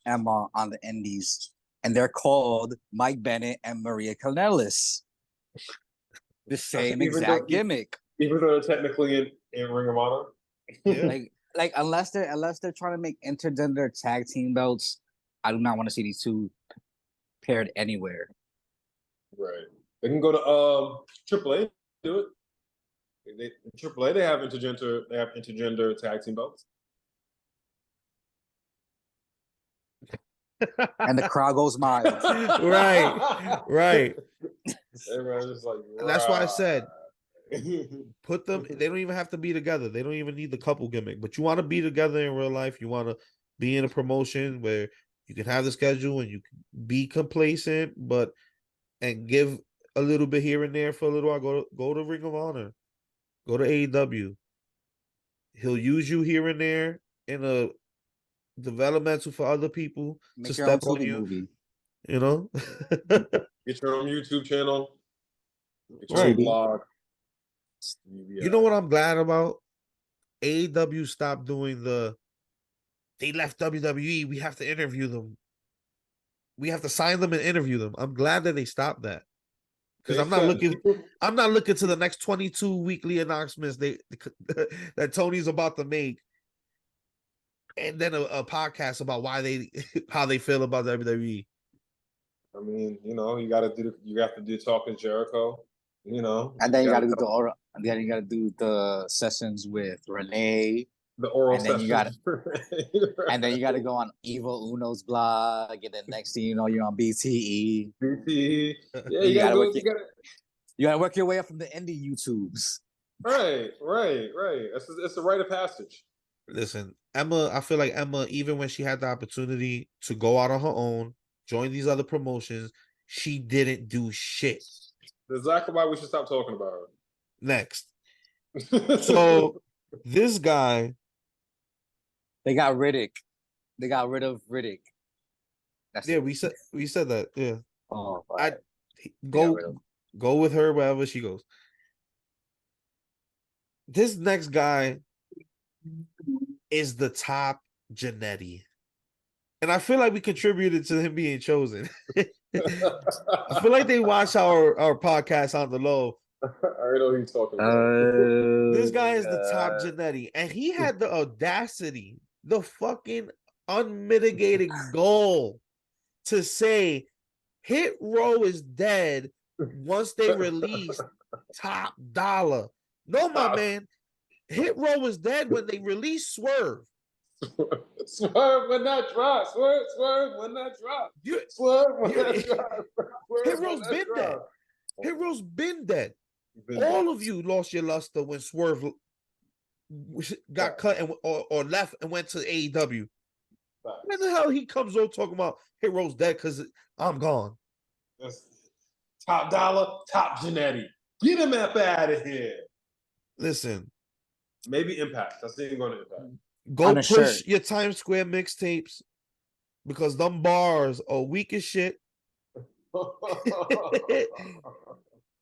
Emma on the Indies, and they're called Mike Bennett and Maria Kanellis. The same exact gimmick. Even though they're technically in Ring of Honor. Yeah. Like unless they're trying to make intergender tag team belts, I do not want to see these two paired anywhere. Right. They can go to AAA, do it. AAA, they have intergender tag team belts. And the crowd goes mild. Right. Everyone's just like, And that's why I said put them. They don't even have to be together. They don't even need the couple gimmick. But you want to be together in real life. You want to be in a promotion where you can have the schedule and you can be complacent, but and give a little bit here and there for a little while. Go to Ring of Honor. Go to AEW. He'll use you here and there in a developmental for other people Make to your own step on Tony you. movie. You know? Get your own YouTube channel. Get your Right. own blog. You know what I'm glad about? AEW stopped doing they left WWE. We have to interview them. We have to sign them and interview them. I'm glad that they stopped that. Because I'm not looking to the next 22 weekly announcements that Tony's about to make. And then a podcast about how they feel about WWE. I mean, you have to do Talking Jericho, And then you got to do the oral. And then you got to do the sessions with Renee. The oral and then sessions. And then you got to go on Evil Uno's blog. And then next thing you know, you're on BTE. BTE. Yeah, you got to work your way up from the indie YouTubes. Right. It's a rite of passage. Listen, Emma, I feel like Emma, even when she had the opportunity to go out on her own, join these other promotions, She didn't do shit. That's exactly why we should stop talking about her. Next. So this guy, They got Riddick. They got rid of Riddick. That's yeah, it. we said that. Yeah. Oh, I right. They got rid of him. go with her wherever she goes. This next guy is the top Janetti. And I feel like we contributed to him being chosen. I feel like they watch our podcast on the low. I already know who you're talking about. This guy is the top Janetti, and he had the audacity, the fucking unmitigated goal to say Hit Row is dead once they released Top Dollar. No, my man, Hit Row was dead when they released Swerve. Swerve when that drop. Swerve when that drop. Swerve when that drop. Hit Row's been dead. Hit Row's been dead. All of you lost your luster when Swerve got cut and or left and went to AEW. When the hell he comes over talking about Hit Row's dead because I'm gone? That's Top Dollar, Top Janetti. Get him up out of here. Listen. Maybe Impact. I see him going to Impact. Go push your Times Square mixtapes because them bars are weak as shit.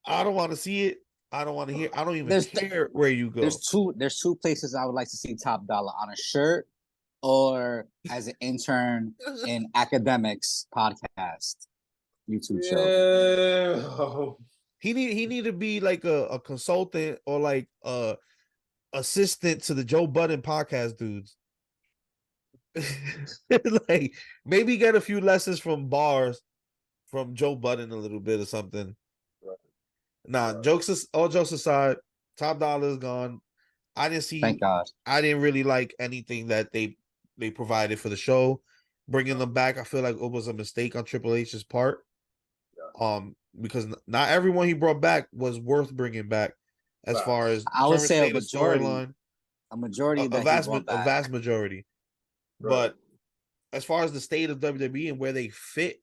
I don't want to see it. I don't want to hear. I don't even care where you go. There's two places I would like to see Top Dollar: on a shirt or as an intern in Academics podcast YouTube show. He need to be like a consultant or like a assistant to the Joe Budden podcast dudes. Like maybe get a few lessons from bars from Joe Budden a little bit or something. Nah, all jokes aside, Top Dollar is gone. I didn't see. Thank God. I didn't really like anything that they provided for the show. Bringing them back, I feel like it was a mistake on Triple H's part. Because not everyone he brought back was worth bringing back. As far as I would say a vast majority. Right. But as far as the state of WWE and where they fit,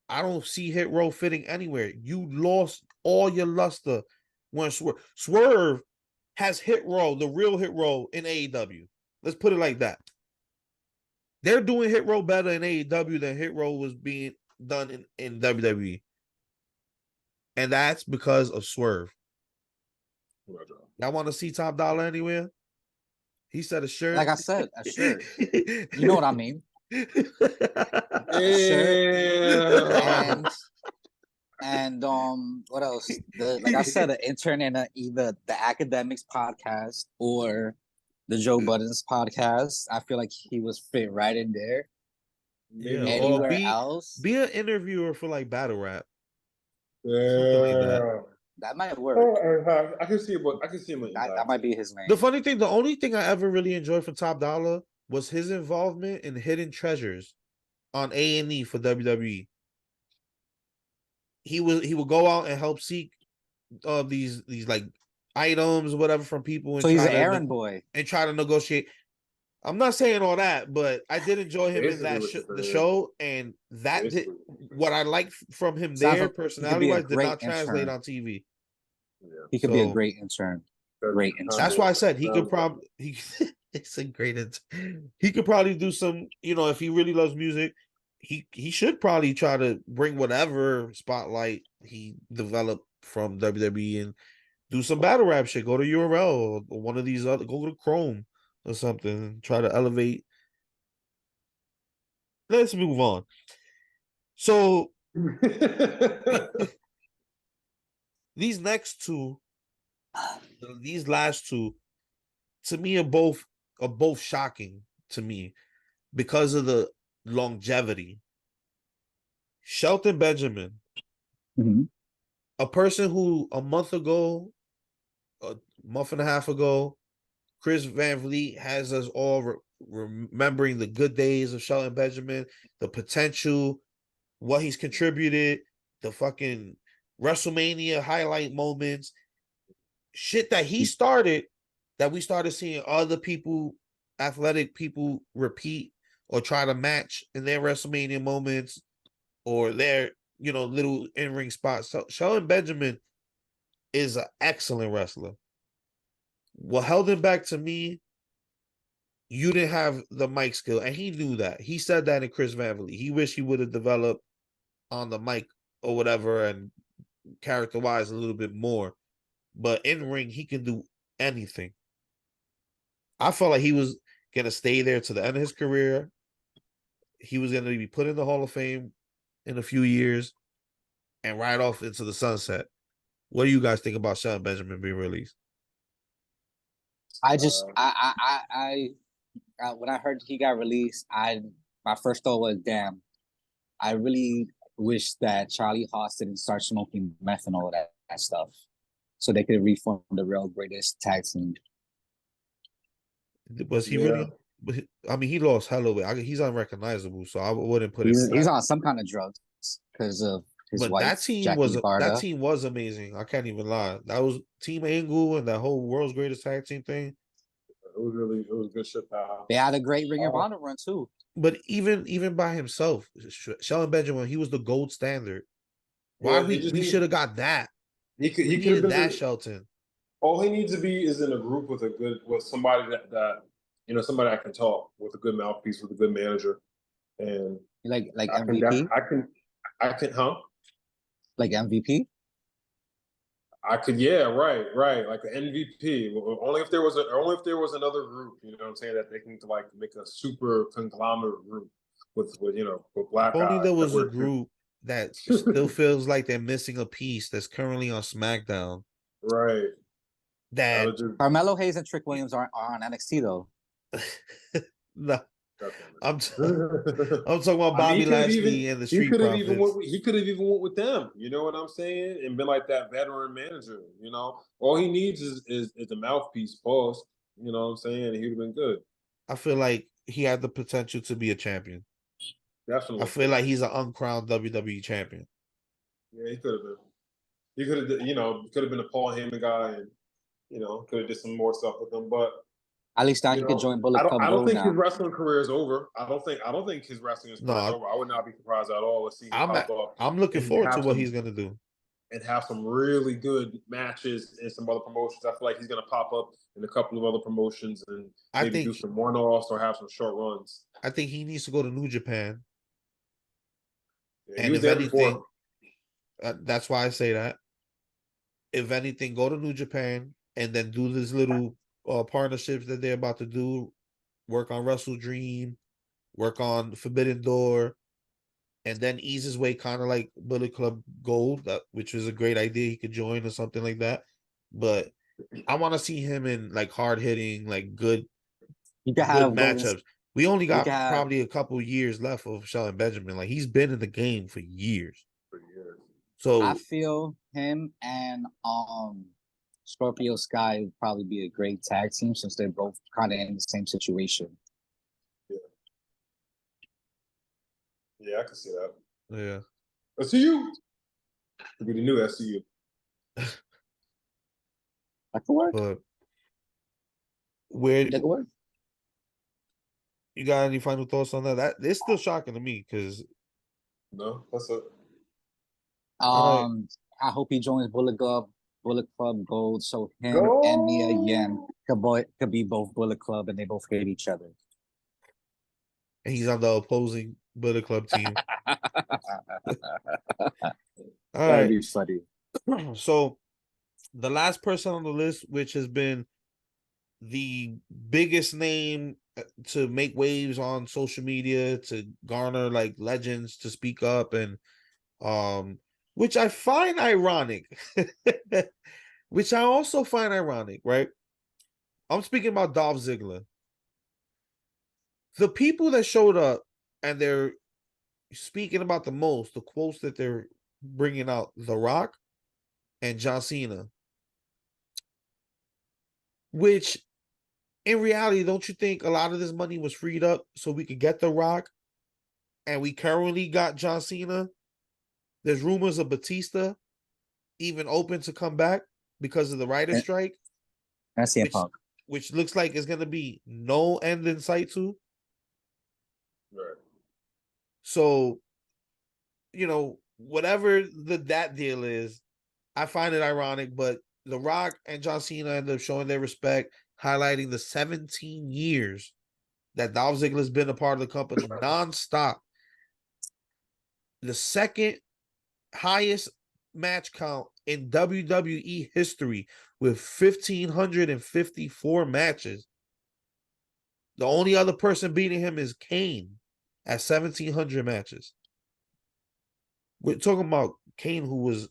I don't see Hit Row fitting anywhere. You lost all your luster when Swerve has Hit Row, the real Hit Row in AEW. Let's put it like that. They're doing Hit Row better in AEW than Hit Row was being done in WWE. And that's because of Swerve. Y'all want to see Top Dollar anywhere? He said a shirt. Like I said, a shirt. You know what I mean? A shirt. And what else? Like I said, an intern in either the Academics podcast or the Joe Budden's podcast. I feel like he was fit right in there. Yeah. Anywhere else? Be an interviewer for like battle rap. Something like that. That might work. I can see him. That might be his name. The funny thing, the only thing I ever really enjoyed from Top Dollar was his involvement in Hidden Treasures on A&E for WWE. He would go out and help seek these like items or whatever from people. And so he's an errand boy and try to negotiate. I'm not saying all that, but I did enjoy him in that the show, and that what I liked from him there, personality-wise, did not translate on TV. Yeah. He could be a great intern. Great intern. That's why I said he could probably. It's a great intern. He could probably do some. If he really loves music, he should probably try to bring whatever spotlight he developed from WWE and do some battle rap shit. Go to URL or one of these other. Go to Chrome or something. Try to elevate. Let's move on. So these last two, to me are both shocking to me because of the longevity. Shelton Benjamin, a person who a month and a half ago, Chris Van Vliet has us all remembering the good days of Shelton Benjamin, the potential, what he's contributed, the fucking WrestleMania highlight moments, shit that he started, that we started seeing other people, athletic people, repeat or try to match in their WrestleMania moments or their, little in-ring spots. So Shelton Benjamin is an excellent wrestler. What held him back to me, you didn't have the mic skill, and he knew that. He said that in Chris Van Vliet. He wished he would have developed on the mic or whatever, and character-wise a little bit more. But in ring, he can do anything. I felt like he was gonna stay there to the end of his career. He was gonna be put in the Hall of Fame in a few years and ride off into the sunset. What do you guys think about Shelton Benjamin being released? I just when I heard he got released, my first thought was, damn, I really wish that Charlie Haas didn't start smoking meth and all that stuff, so they could reform the real greatest tag team. Was he really? I mean, he lost hell of it. He's unrecognizable, so I wouldn't put it. He's on some kind of drugs because of his but wife. That team was amazing. I can't even lie. That was Team Angle and that whole World's Greatest Tag Team thing. It was good shit, pal. They had a great Ring of Honor run too. But even by himself, Shelton Benjamin, he was the gold standard. Why we should have got that? He could have been that Shelton. All he needs to be is in a group with somebody that somebody that can talk, with a good mouthpiece, with a good manager, and like MVP. I can, huh? Like MVP. I could, yeah, right, like an MVP. Only if there was another group, you know what I'm saying, that they can like make a super conglomerate group with black guys. Only there was a group that still feels like they're missing a piece that's currently on SmackDown. Right. That Carmelo Hayes and Trick Williams are on NXT though. No. I'm talking about Bobby Lashley and the Street Profits. He could have even went with them. You know what I'm saying? And been like that veteran manager. All he needs is a mouthpiece, boss. You know what I'm saying? He'd have been good. I feel like he had the potential to be a champion. Definitely. I feel like he's an uncrowned WWE champion. Yeah, he could have been. He could have, could have been a Paul Heyman guy, and could have did some more stuff with him, but. At least now he can join Bullet Club. I don't think his wrestling career is over. I don't think his wrestling career is over. I would not be surprised at all to see him pop up. I'm looking forward to what he's gonna do. And have some really good matches in some other promotions. I feel like he's gonna pop up in a couple of other promotions and maybe do some one-offs or have some short runs. I think he needs to go to New Japan. Yeah, and if anything, that's why I say that. If anything, go to New Japan and then do this little partnerships that they're about to do, work on Wrestle Dream, work on Forbidden Door, and then ease his way kind of like Bullet Club Gold, which is a great idea. He could join or something like that. But I want to see him in like hard hitting, like good matchups. We only got probably a couple years left of Shelton Benjamin. Like he's been in the game for years. So I feel him and Scorpio Sky would probably be a great tag team since they're both kind of in the same situation. Yeah, I can see that. Yeah. SCU. Could be the new SCU. That could work. But that could work. You got any final thoughts on that? That it's still shocking to me because. No, that's it. I hope he joins Bullet Club Gold, so him and Mia Yim could be both Bullet Club, and they both hate each other. And he's on the opposing Bullet Club team. All right. Be funny. So the last person on the list, which has been the biggest name to make waves on social media, to garner like legends to speak up, and which I find ironic. Which I also find ironic, right? I'm speaking about Dolph Ziggler. The people that showed up and they're speaking about the most, the quotes that they're bringing out, The Rock and John Cena. Which, in reality, don't you think a lot of this money was freed up so we could get The Rock, and we currently got John Cena? There's rumors of Batista even open to come back because of the writer's strike. That's CM Punk. Which looks like it's going to be no end in sight to. Right. So, whatever that deal is, I find it ironic, but The Rock and John Cena end up showing their respect, highlighting the 17 years that Dolph Ziggler's been a part of the company nonstop. The second highest match count in WWE history with 1,554 matches. The only other person beating him is Kane at 1,700 matches. We're talking about Kane, who was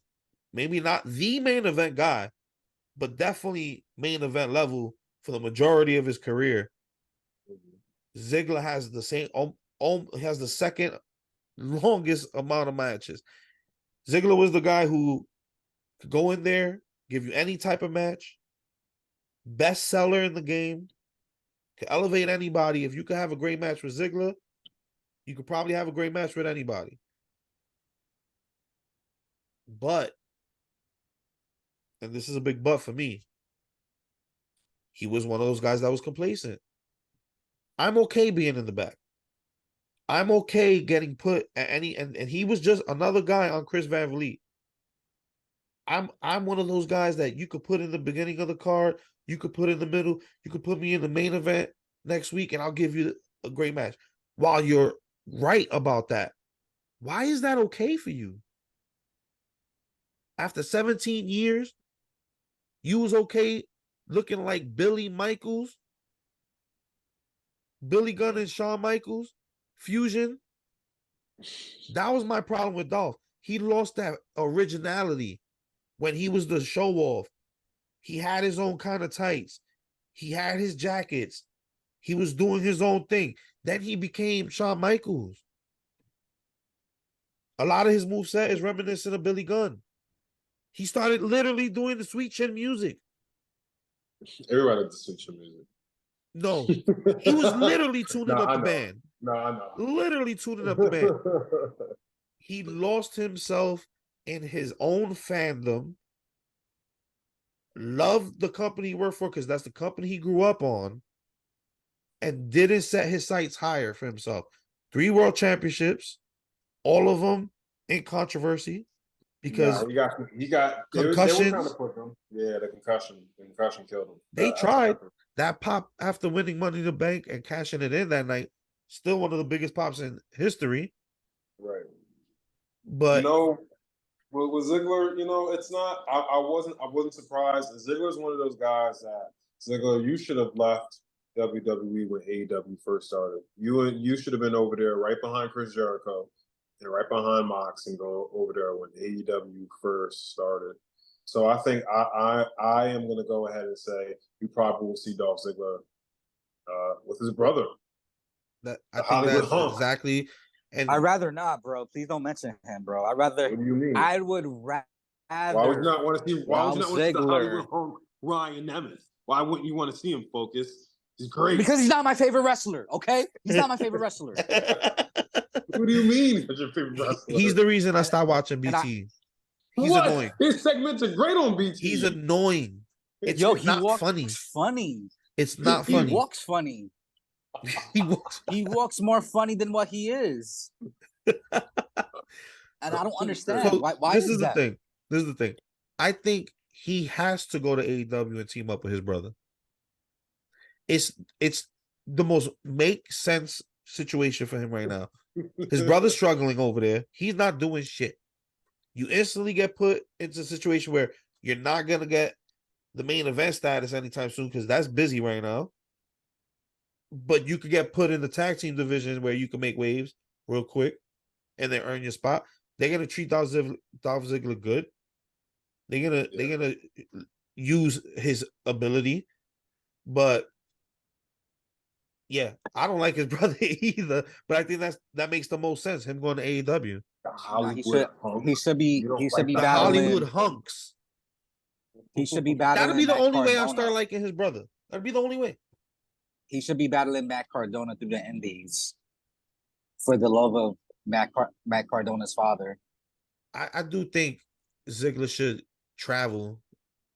maybe not the main event guy, but definitely main event level for the majority of his career. Ziggler has the same, has the second longest amount of matches. Ziggler was the guy who could go in there, give you any type of match, best seller in the game, could elevate anybody. If you could have a great match with Ziggler, you could probably have a great match with anybody. But, and this is a big but for me, he was one of those guys that was complacent. I'm okay being in the back. I'm okay getting put at any, and he was just another guy on Chris Van Vliet. I'm one of those guys that you could put in the beginning of the card, you could put in the middle, you could put me in the main event next week, and I'll give you a great match. While you're right about that, why is that okay for you? After 17 years, you was okay looking like Billy Michaels, Billy Gunn and Shawn Michaels fusion. That was my problem with Dolph. He lost that originality when he was the show off. He had his own kind of tights. He had his jackets. He was doing his own thing. Then he became Shawn Michaels. A lot of his moveset is reminiscent of Billy Gunn. He started literally doing the sweet chin music. Everybody did the sweet chin music. No, he was literally tuning up the band. No, I know. Literally tuning up the band. He lost himself in his own fandom. Loved the company he worked for because that's the company he grew up on, and didn't set his sights higher for himself. 3 world championships, all of them in controversy because he got concussions. They were trying to put him. Yeah, the concussion killed him. They tried. That pop after winning Money in the Bank and cashing it in that night, still one of the biggest pops in history. Right. But with Ziggler, it's not. I wasn't surprised. Ziggler's one of those guys that Ziggler, you should have left WWE when AEW first started. You should have been over there right behind Chris Jericho and right behind Mox and go over there when AEW first started. So I think I am going to go ahead and say you probably will see Dolph Ziggler with his brother. I think that's exactly. And I'd rather not, bro. Please don't mention him, bro. I'd rather. What do you mean? I would rather. Why would you not want to see? Why would you not want to see the Ziggler. Hollywood hunk Ryan Nemeth? Why wouldn't you want to see him? Focus. He's great. Because he's not my favorite wrestler. Okay, he's not my favorite wrestler. What do you mean? He's your favorite wrestler? He's the reason I stopped watching BT. He's annoying. His segments are great on BT. He's annoying. It's he not walks funny. Funny. It's not funny. He walks funny. He walks more funny than what he is. And I don't understand. So why this is is that? the thing. This is the thing. I think he has to go to AEW and team up with his brother. It's the most make sense situation for him right now. His brother's struggling over there. He's not doing shit. You instantly get put into a situation where you're not gonna get the main event status anytime soon because that's busy right now. But you could get put in the tag team division where you can make waves real quick and then earn your spot. They're gonna treat Dolph Ziggler good. They're gonna use his ability, but yeah, I don't like his brother either. But I think that makes the most sense. Him going to AEW. He should be The battling Hollywood hunks. He should be battling. That'd be the Matt only way Cardona. I'll start liking his brother. That'd be the only way. He should be battling Matt Cardona through the Indies for the love of Matt Cardona's father. I do think Ziggler should travel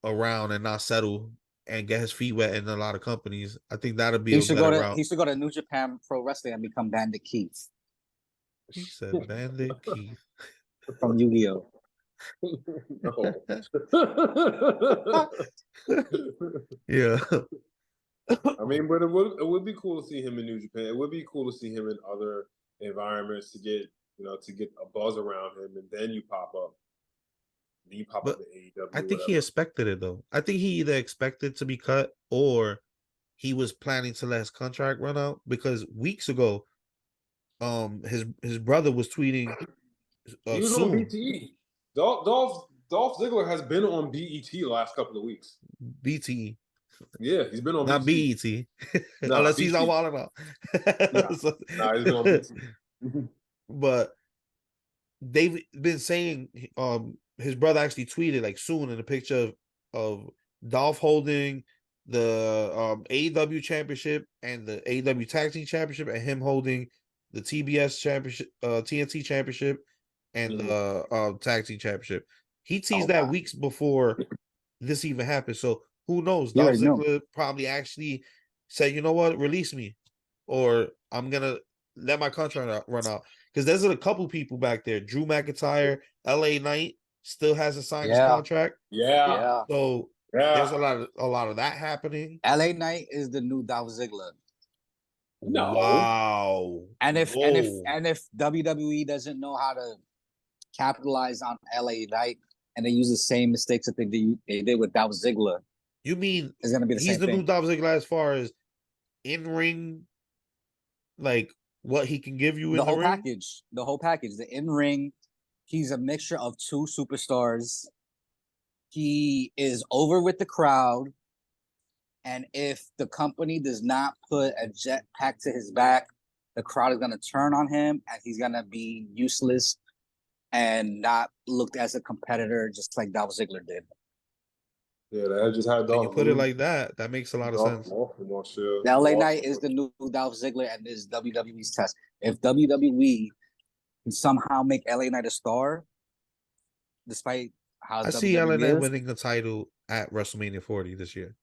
around and not settle and get his feet wet in a lot of companies. I think that'll be a better route. He should go to New Japan Pro Wrestling and become Bandit Keith. He said Bandit Keith. from Yu-Gi-Oh. Yeah. I mean, but it would be cool to see him in New Japan. It would be cool to see him in other environments to get a buzz around him, and then you pop up. Then you pop up But in AEW. I or think he whatever. expected it though. I think he either expected to be cut or he was planning to let his contract run out because weeks ago, his brother was tweeting He was on soon BTE. Dolph Ziggler has been on BET the last couple of weeks. BTE, Yeah, he's been on not BT. BET, Nah, unless he's on BT. Wild 'N Out. Nah, So- he's been on BT. but they've been saying his brother actually tweeted like soon in a picture of Dolph holding the AEW championship and the AEW tag team championship and him holding the TBS championship, TNT championship and the tag team championship. He teased that weeks before this even happened. So who knows? You Dolph already know. Ziggler probably actually said, you know what, release me. Or I'm gonna let my contract run out. Because there's a couple people back there. Drew McIntyre, LA Knight still hasn't signed his contract. Yeah. So there's a lot of that happening. LA Knight is the new Dolph Ziggler. No. Wow. And if WWE doesn't know how to capitalize on LA Knight and they use the same mistakes that they did with Dolph Ziggler, You mean it's gonna be the he's same the thing. new Dolph Ziggler as far as in-ring, like what he can give you in The whole ring? package. The whole package. The in-ring, he's a mixture of two superstars. He is over with the crowd. And if the company does not put a jetpack to his back, the crowd is going to turn on him and he's going to be useless and not looked as a competitor, just like Dolph Ziggler did. Yeah, that just had When you Dolph. put it like that, that makes a lot of sense. The LA Knight is the new Dolph Ziggler and is WWE's test. If WWE can somehow make LA Knight a star, despite how I see LA WWE Knight is, winning the title at WrestleMania 40 this year.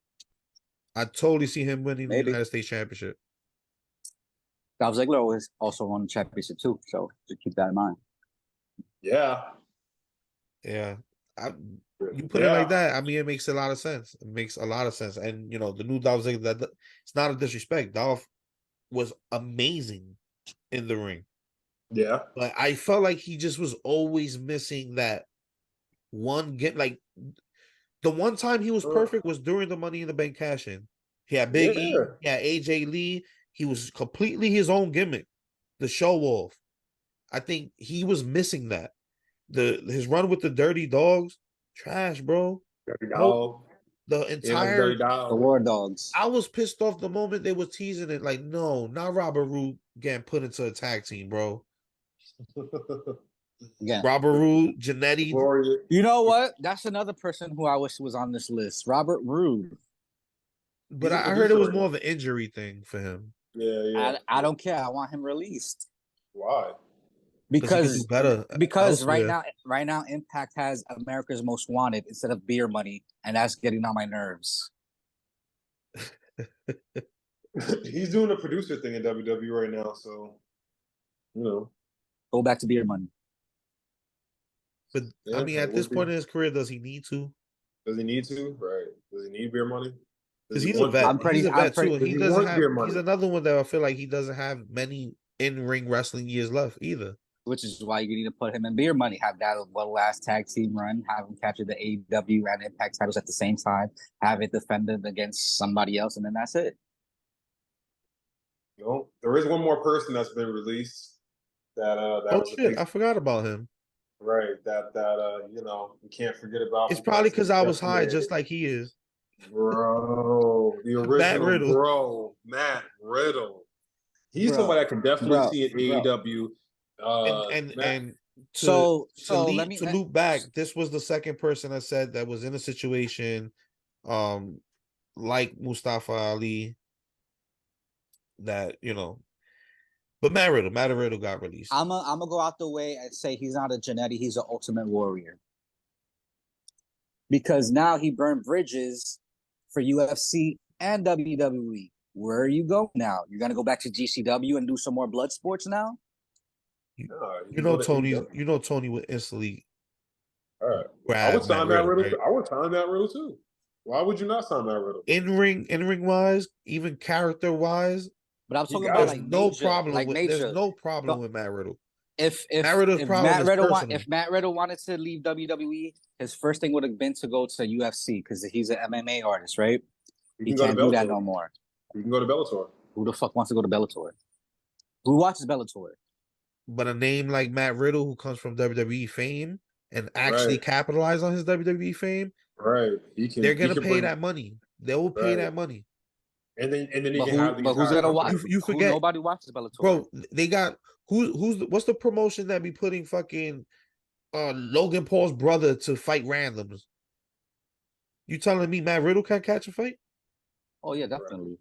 I totally see him winning the United States Championship. Dolph Ziggler was also won the championship too, so just keep that in mind. Yeah. Yeah. You put it like that, I mean, it makes a lot of sense. It makes a lot of sense. And, you know, the new Dolph Ziggler, it's not a disrespect. Dolph was amazing in the ring. Yeah. But I felt like he just was always missing that one get. Like, the one time he was perfect was during the Money in the Bank cash-in. He had Big E, he had AJ Lee. He was completely his own gimmick, the show off. I think he was missing that. His run with the Dirty Dogs, trash, bro. Dirty Dog. The entire Dirty Dog. The War Dogs. I was pissed off the moment they were teasing it. Like, no, not Robert Roode getting put into a tag team, bro. Yeah. Robert Roode, Jannetty. You know what? That's another person who I wish was on this list. Robert Roode. But I heard it was more of an injury thing for him. Yeah. I don't care. I want him released. Why? Because better right now Impact has America's Most Wanted instead of Beer Money, and that's getting on my nerves. He's doing a producer thing in WWE right now, so you know. Go back to Beer Money. But yeah, I mean, at this point in his career, does he need to? Does he need to? Right? Does he need Beer Money? Because he's a vet. He's a vet too. He doesn't have. He's money. Another one that I feel like he doesn't have many in-ring wrestling years left either. Which is why you need to put him in Beer Money. Have that last tag team run. Have him capture the AEW and Impact titles at the same time. Have it defended against somebody else, and then that's it. No, there is one more person that's been released. I forgot about him. Right. That you know, you can't forget about. It's probably because I was high, just like he is. Bro, the original bro, Matt Riddle. He's somebody I can definitely see in AEW. To loop back, this was the second person I said that was in a situation like Mustafa Ali that, you know, but Matt Riddle got released. I'm gonna go out the way and say he's not a Jannetty, he's an Ultimate Warrior. Because now he burned bridges for UFC and WWE. Where are you going now? You're gonna go back to GCW and do some more blood sports now? You, No, he you can know go to Tony's. AEW. You know Tony would instantly All right. I grab would Matt sign Matt Riddle, Riddle. right? I would sign Matt Riddle too. Why would you not sign Matt Riddle? In ring wise, even character wise, But I'm He talking got about it. there's like no major, problem like with there's major. no problem So with Matt Riddle. if Matt Riddle's if problem is personal. If Matt Riddle wanted to leave WWE, his first thing would have been to go to UFC because he's an MMA artist, right? He He can go to can't do that Bellator. no more. He can go to Bellator. Who the fuck wants to go to Bellator? Who watches Bellator? But a name like Matt Riddle, who comes from WWE fame and actually Right. capitalize on his WWE fame, Right. He can. they're He gonna can pay bring. that money. They will pay Right. that money. And then he But can have the who's entire gonna watch? company. You Who forget, nobody watches Bellator, bro. They got what's the promotion that be putting fucking Logan Paul's brother to fight randoms? You telling me Matt Riddle can't catch a fight? Oh yeah, definitely.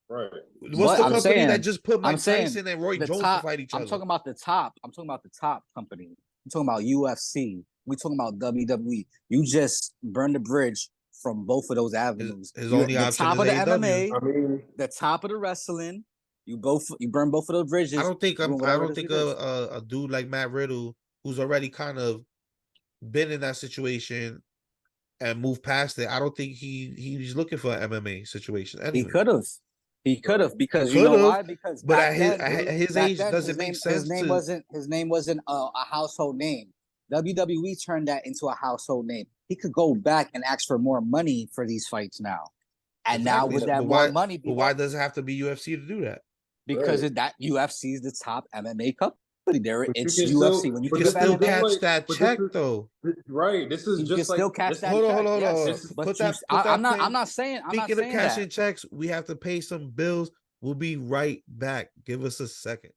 Right. What's But the I'm company saying, that just put I'm Mike saying Tyson and Roy the Jones top. to fight each I'm other? talking about the top. I'm talking about the top company. I'm talking about UFC. We talking about WWE. You just burn the bridge from both of those avenues. His only The option top is of the AEW. MMA, I mean, the top of the wrestling. You burn both of those bridges. I don't think doing I whatever don't it is think he does. a dude like Matt Riddle, who's already kind of been in that situation and moved past it, I don't think he's looking for an MMA situation. He Anyway, could have. He could have because you could know have, why? Because but back at then, his back age, then does it make sense his name wasn't a household name. WWE turned that into a household name. He could go back and ask for more money for these fights now, and now exactly? with that But more money, But why does it have to be UFC to do that? because right. that UFC is the top MMA company. There, But you it's can UFC. still. When you You But can think of this is still just MMA, catch like. that But this check is though. right. This is you can just like. still catch This, that Hold on, check. hold on, hold on. Yes, but Put that I'm not. pin. I'm not saying. I'm not Speaking of saying that. cashing checks, we have to pay some bills. We'll be right back. Give us a second.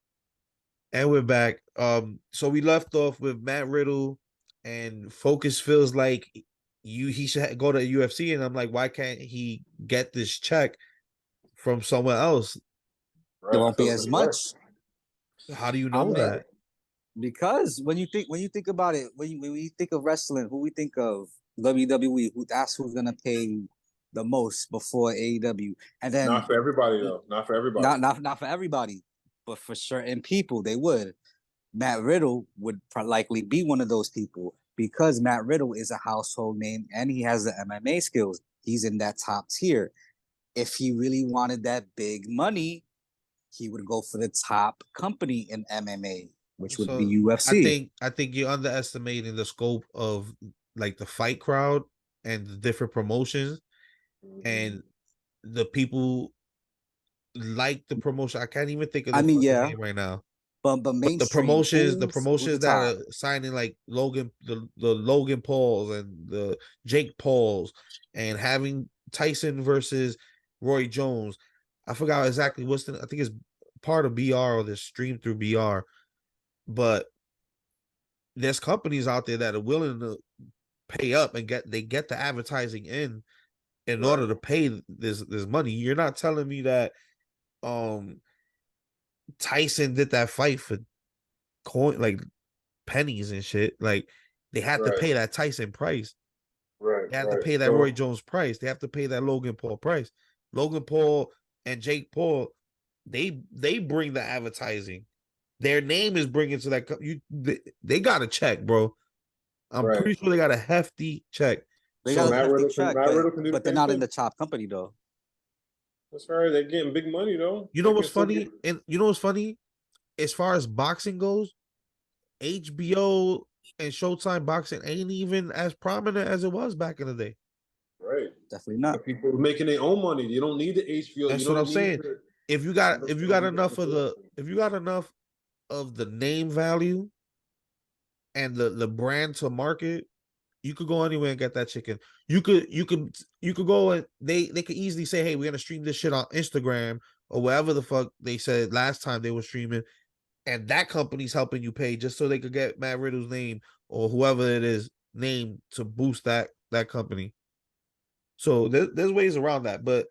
And we're back. So we left off with Matt Riddle, and Focus feels like he should go to UFC, and I'm like, why can't he get this check from somewhere else? It right. won't be as much. How do you I know mean, that? because when you think about it, when you think of wrestling, who we think of WWE, that's who's gonna pay the most before AEW, and then Not for everybody though. Not for everybody. not for everybody, but for certain people they would. Matt Riddle would likely be one of those people because Matt Riddle is a household name and he has the MMA skills. He's in that top tier. If he really wanted that big money, he would go for the top company in MMA, which would be So UFC. I think you're underestimating the scope of like the fight crowd and the different promotions and the people like the promotion. I can't even think of I the mean, fucking yeah, name right now. but But mainstream, the who's the promotions that top? are signing like the Logan Pauls and the Jake Pauls and having Tyson versus Roy Jones. I forgot exactly I think it's part of BR or this stream through BR, but there's companies out there that are willing to pay up and get the advertising in order to pay this money. You're not telling me that Tyson did that fight for coin like pennies and shit. Like they have to pay that Tyson price. Right. They have to pay that So, Roy Jones price. They have to pay that Logan Paul price. Logan Paul and Jake Paul, they bring the advertising. Their name is bringing to that. They got a check, bro. I'm pretty sure they got a hefty check. They So got a hefty check, Matt Riddle can do but the they're same not thing. in the top company though. That's right. They're getting big money though. you know what's funny? And you know what's funny? As far as boxing goes, HBO and Showtime boxing ain't even as prominent as it was back in the day. Right. Definitely not. The people making their own money. You don't need the HBO. That's You what I'm don't need saying. the, If you got enough of the name value and the brand to market, you could go anywhere and get that chicken. You could go and they could easily say, hey, we're gonna stream this shit on Instagram or wherever the fuck they said last time they were streaming, and that company's helping you pay just so they could get Matt Riddle's name or whoever it is name to boost that company. So there's ways around that, but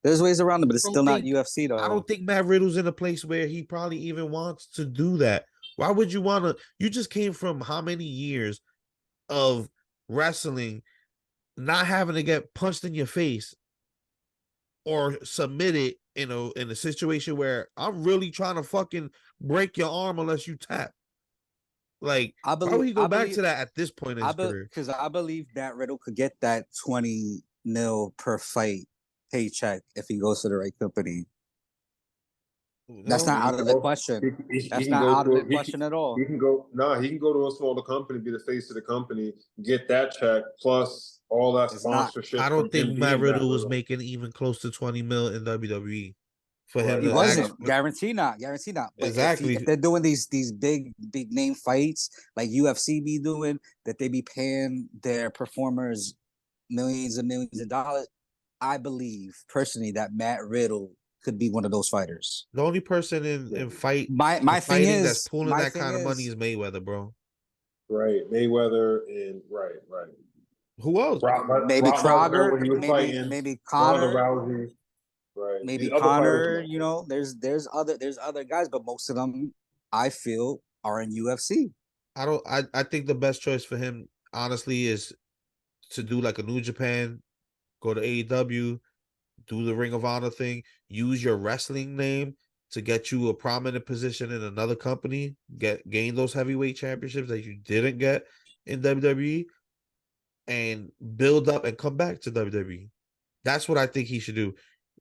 There's ways around it, but it's I still don't not think UFC though. I don't think Matt Riddle's in a place where he probably even wants to do that. Why would you want to? You just came from how many years of wrestling, not having to get punched in your face or submitted in a situation where I'm really trying to fucking break your arm unless you tap. Like, I why would believe. he go I back believe. to that at this point in his career? Because I believe Matt Riddle could get that 20 mil per fight paycheck if he goes to the right company. That's No, not He out can of the go. question. He That's can not go out of to the question at all. he can go. Nah, he can go to a smaller company, be the face of the company, get that check plus all that It's not. I sponsorship from don't think him Matt being Matt Riddle was Riddle. making even close to 20 mil in WWE for him Right. He to No, act. wasn't no. guaranteed not guaranteed not. But Exactly. if they're doing these big name fights like UFC be doing, that they be paying their performers millions and millions of dollars, I believe personally that Matt Riddle could be one of those fighters. The only person in My thing fighting that's is pulling that kind of money is Mayweather, bro. Right. Mayweather and right. Who else? maybe Brock Lesnar Kroger, when he was fighting maybe Ronda Connor, Rousey. Right. maybe These other fighters. Connor. You know, there's other guys, but most of them I feel are in UFC. I think the best choice for him, honestly, is to do like a New Japan, go to AEW, do the Ring of Honor thing, use your wrestling name to get you a prominent position in another company, gain those heavyweight championships that you didn't get in WWE, and build up and come back to WWE. That's what I think he should do.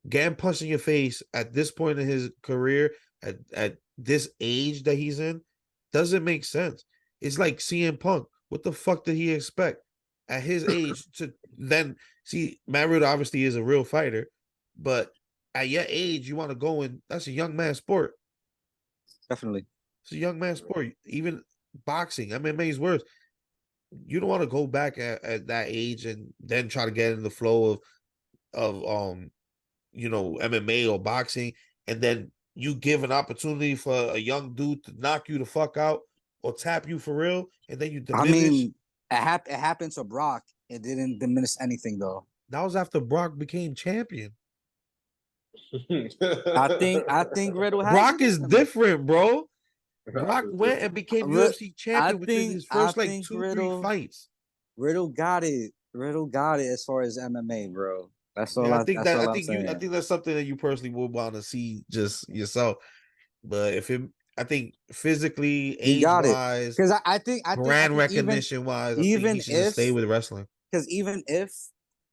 Getting punched in your face at this point in his career, at this age that he's in, doesn't make sense. It's like CM Punk. What the fuck did he expect at his age to then see? Matt Riddle obviously is a real fighter, but at your age, you want to go in. That's a young man sport. Definitely. It's a young man sport. Even boxing, MMA is worse. You don't want to go back at that age and then try to get in the flow of MMA or boxing, and then you give an opportunity for a young dude to knock you the fuck out or tap you for real, and then you diminish. I mean, it happened to Brock. It didn't diminish anything though. That was after Brock became champion. I think Riddle has Brock is different, bro. Brock went and became Ri- UFC champion within his first like 2-3 fights. Riddle got it. Riddle got it as far as MMA, bro. That's all. Yeah, That's all I'm saying. I think that's something that you personally would want to see just yourself. But I think physically, He age got it wise, because I brand think recognition wise, I think even he should just if stay with wrestling. because even if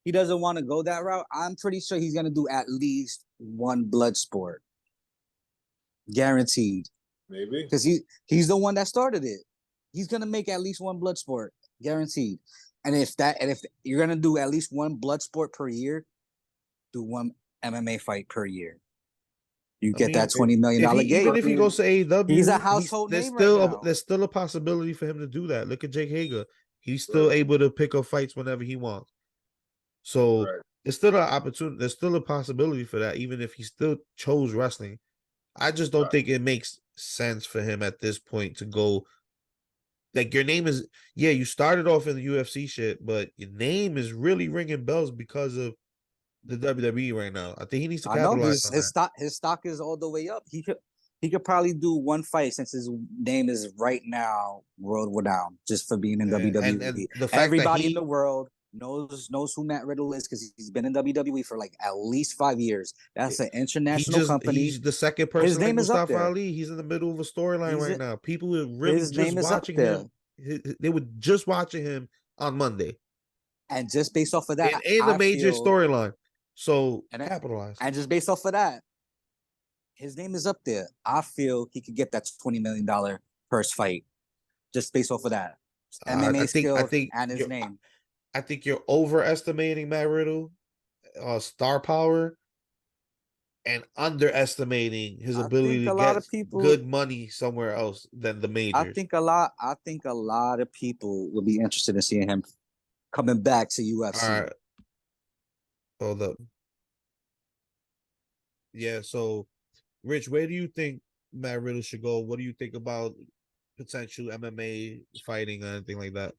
he doesn't want to go that route, I'm pretty sure he's gonna do at least one blood sport, guaranteed. Maybe Because he's the one that started it. He's gonna make at least one blood sport, guaranteed. And if you're gonna do at least one blood sport per year, do one MMA fight per year. You get that $20 million gate. Even if he goes to AEW, he's a household name there's still a possibility for him to do that. Look at Jake Hager; he's still able to pick up fights whenever he wants. So there's still an opportunity. There's still a possibility for that, even if he still chose wrestling. I just don't think it makes sense for him at this point to go. Like your name is, you started off in the UFC shit, but your name is really ringing bells because of the WWE right now. I think he needs to capitalize on that. His stock is all the way up. He could probably do one fight since his name is right now world renowned just for being in WWE. And the fact everybody in the world knows who Matt Riddle is because he's been in WWE for like at least 5 years. That's an international company. He's the second person. His name like is up Mustafa there. Ali. He's in the middle of a storyline right now. People are really his just name is watching up there. him. They were just watching him on Monday, and just based off of that, in a major storyline. So capitalize. And just based off of that, his name is up there. I feel he could get that $20 million first fight just based off of that. MMA skills and his name. I think you're overestimating Matt Riddle, star power, and underestimating his ability to get good money somewhere else than the majors. I think a lot of people would be interested in seeing him coming back to UFC. All right. Hold up. Yeah, so Rich, where do you think Matt Riddle should go? What do you think about potential MMA fighting or anything like that?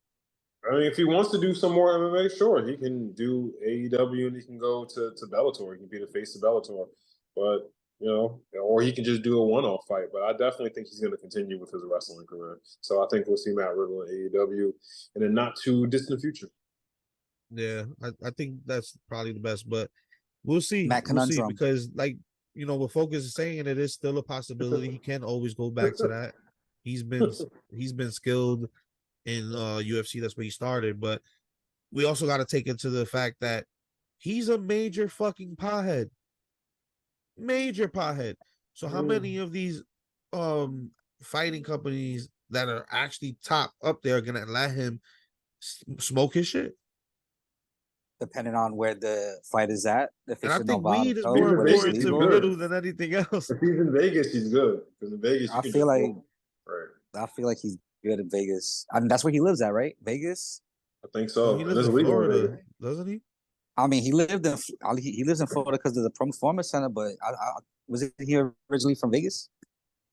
I mean, if he wants to do some more MMA, sure, he can do AEW and he can go to Bellator. He can be the face of Bellator, but or he can just do a one-off fight. But I definitely think he's going to continue with his wrestling career. So I think we'll see Matt Riddle in AEW in a not too distant future. Yeah, I think that's probably the best, but we'll see. We'll see because, like what Focus is saying, it is still a possibility. He can always go back to that. He's been skilled in UFC. That's where he started. But we also got to take into the fact that he's a major fucking pothead. Major pothead. So how many of these fighting companies that are actually top up there are gonna let him smoke his shit? Depending on where the fight is at. If And it's I in think Novato, weed is He's more in where it's Vegas, important he's to legal. good. Riddle than anything else. If he's in Vegas, he's good. Because in Vegas, you I can feel just like go. Right. I feel like he's good in Vegas. I mean, that's where he lives at, right? Vegas. I think No, so. he And lives it's in illegal in Florida, Vegas. doesn't he? I mean, he lives in Florida because of the Performance Center. But was it he originally from Vegas?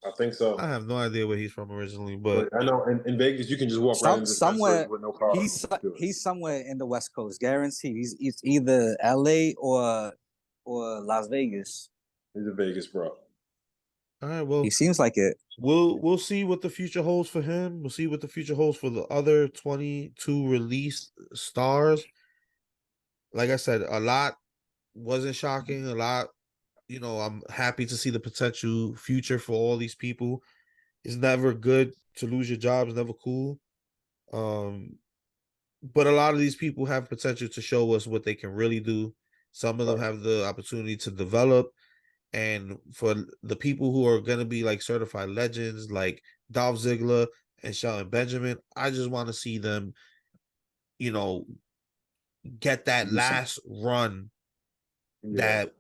I think so. I have no idea where he's from originally, but But I know in Vegas, you can just walk right into Somewhere dispensaries with no problem. he's somewhere in the West Coast, guaranteed. It's either L.A. or Las Vegas. He's a Vegas bro. all right. Well, He seems like it. we'll see what the future holds for him. We'll see what the future holds for the other 22 released stars. Like I said, a lot wasn't shocking. A lot, I'm happy to see the potential future for all these people. It's never good to lose your job. It's never cool. But a lot of these people have potential to show us what they can really do. Some of them have the opportunity to develop. And for the people who are going to be like certified legends, like Dolph Ziggler and Shelton Benjamin, I just want to see them, get that last run that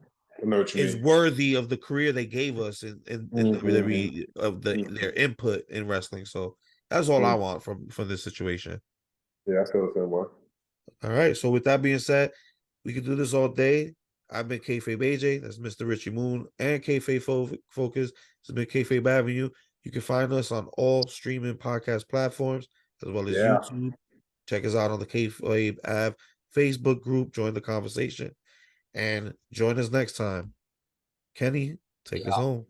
I know what you is mean. worthy of the career they gave us in WWE of Mhm. their input in wrestling. So that's all I want from this situation. Yeah, I feel the same way. All right. So with that being said, we can do this all day. I've been Kayfabe AJ. That's Mr. Richie Moon and Kayfabe Focus. This has been Kayfabe Avenue. You can find us on all streaming podcast platforms as well as Yeah. YouTube. Check us out on the Kayfabe Ave Facebook group. Join the conversation and join us next time. Kenny, take us home.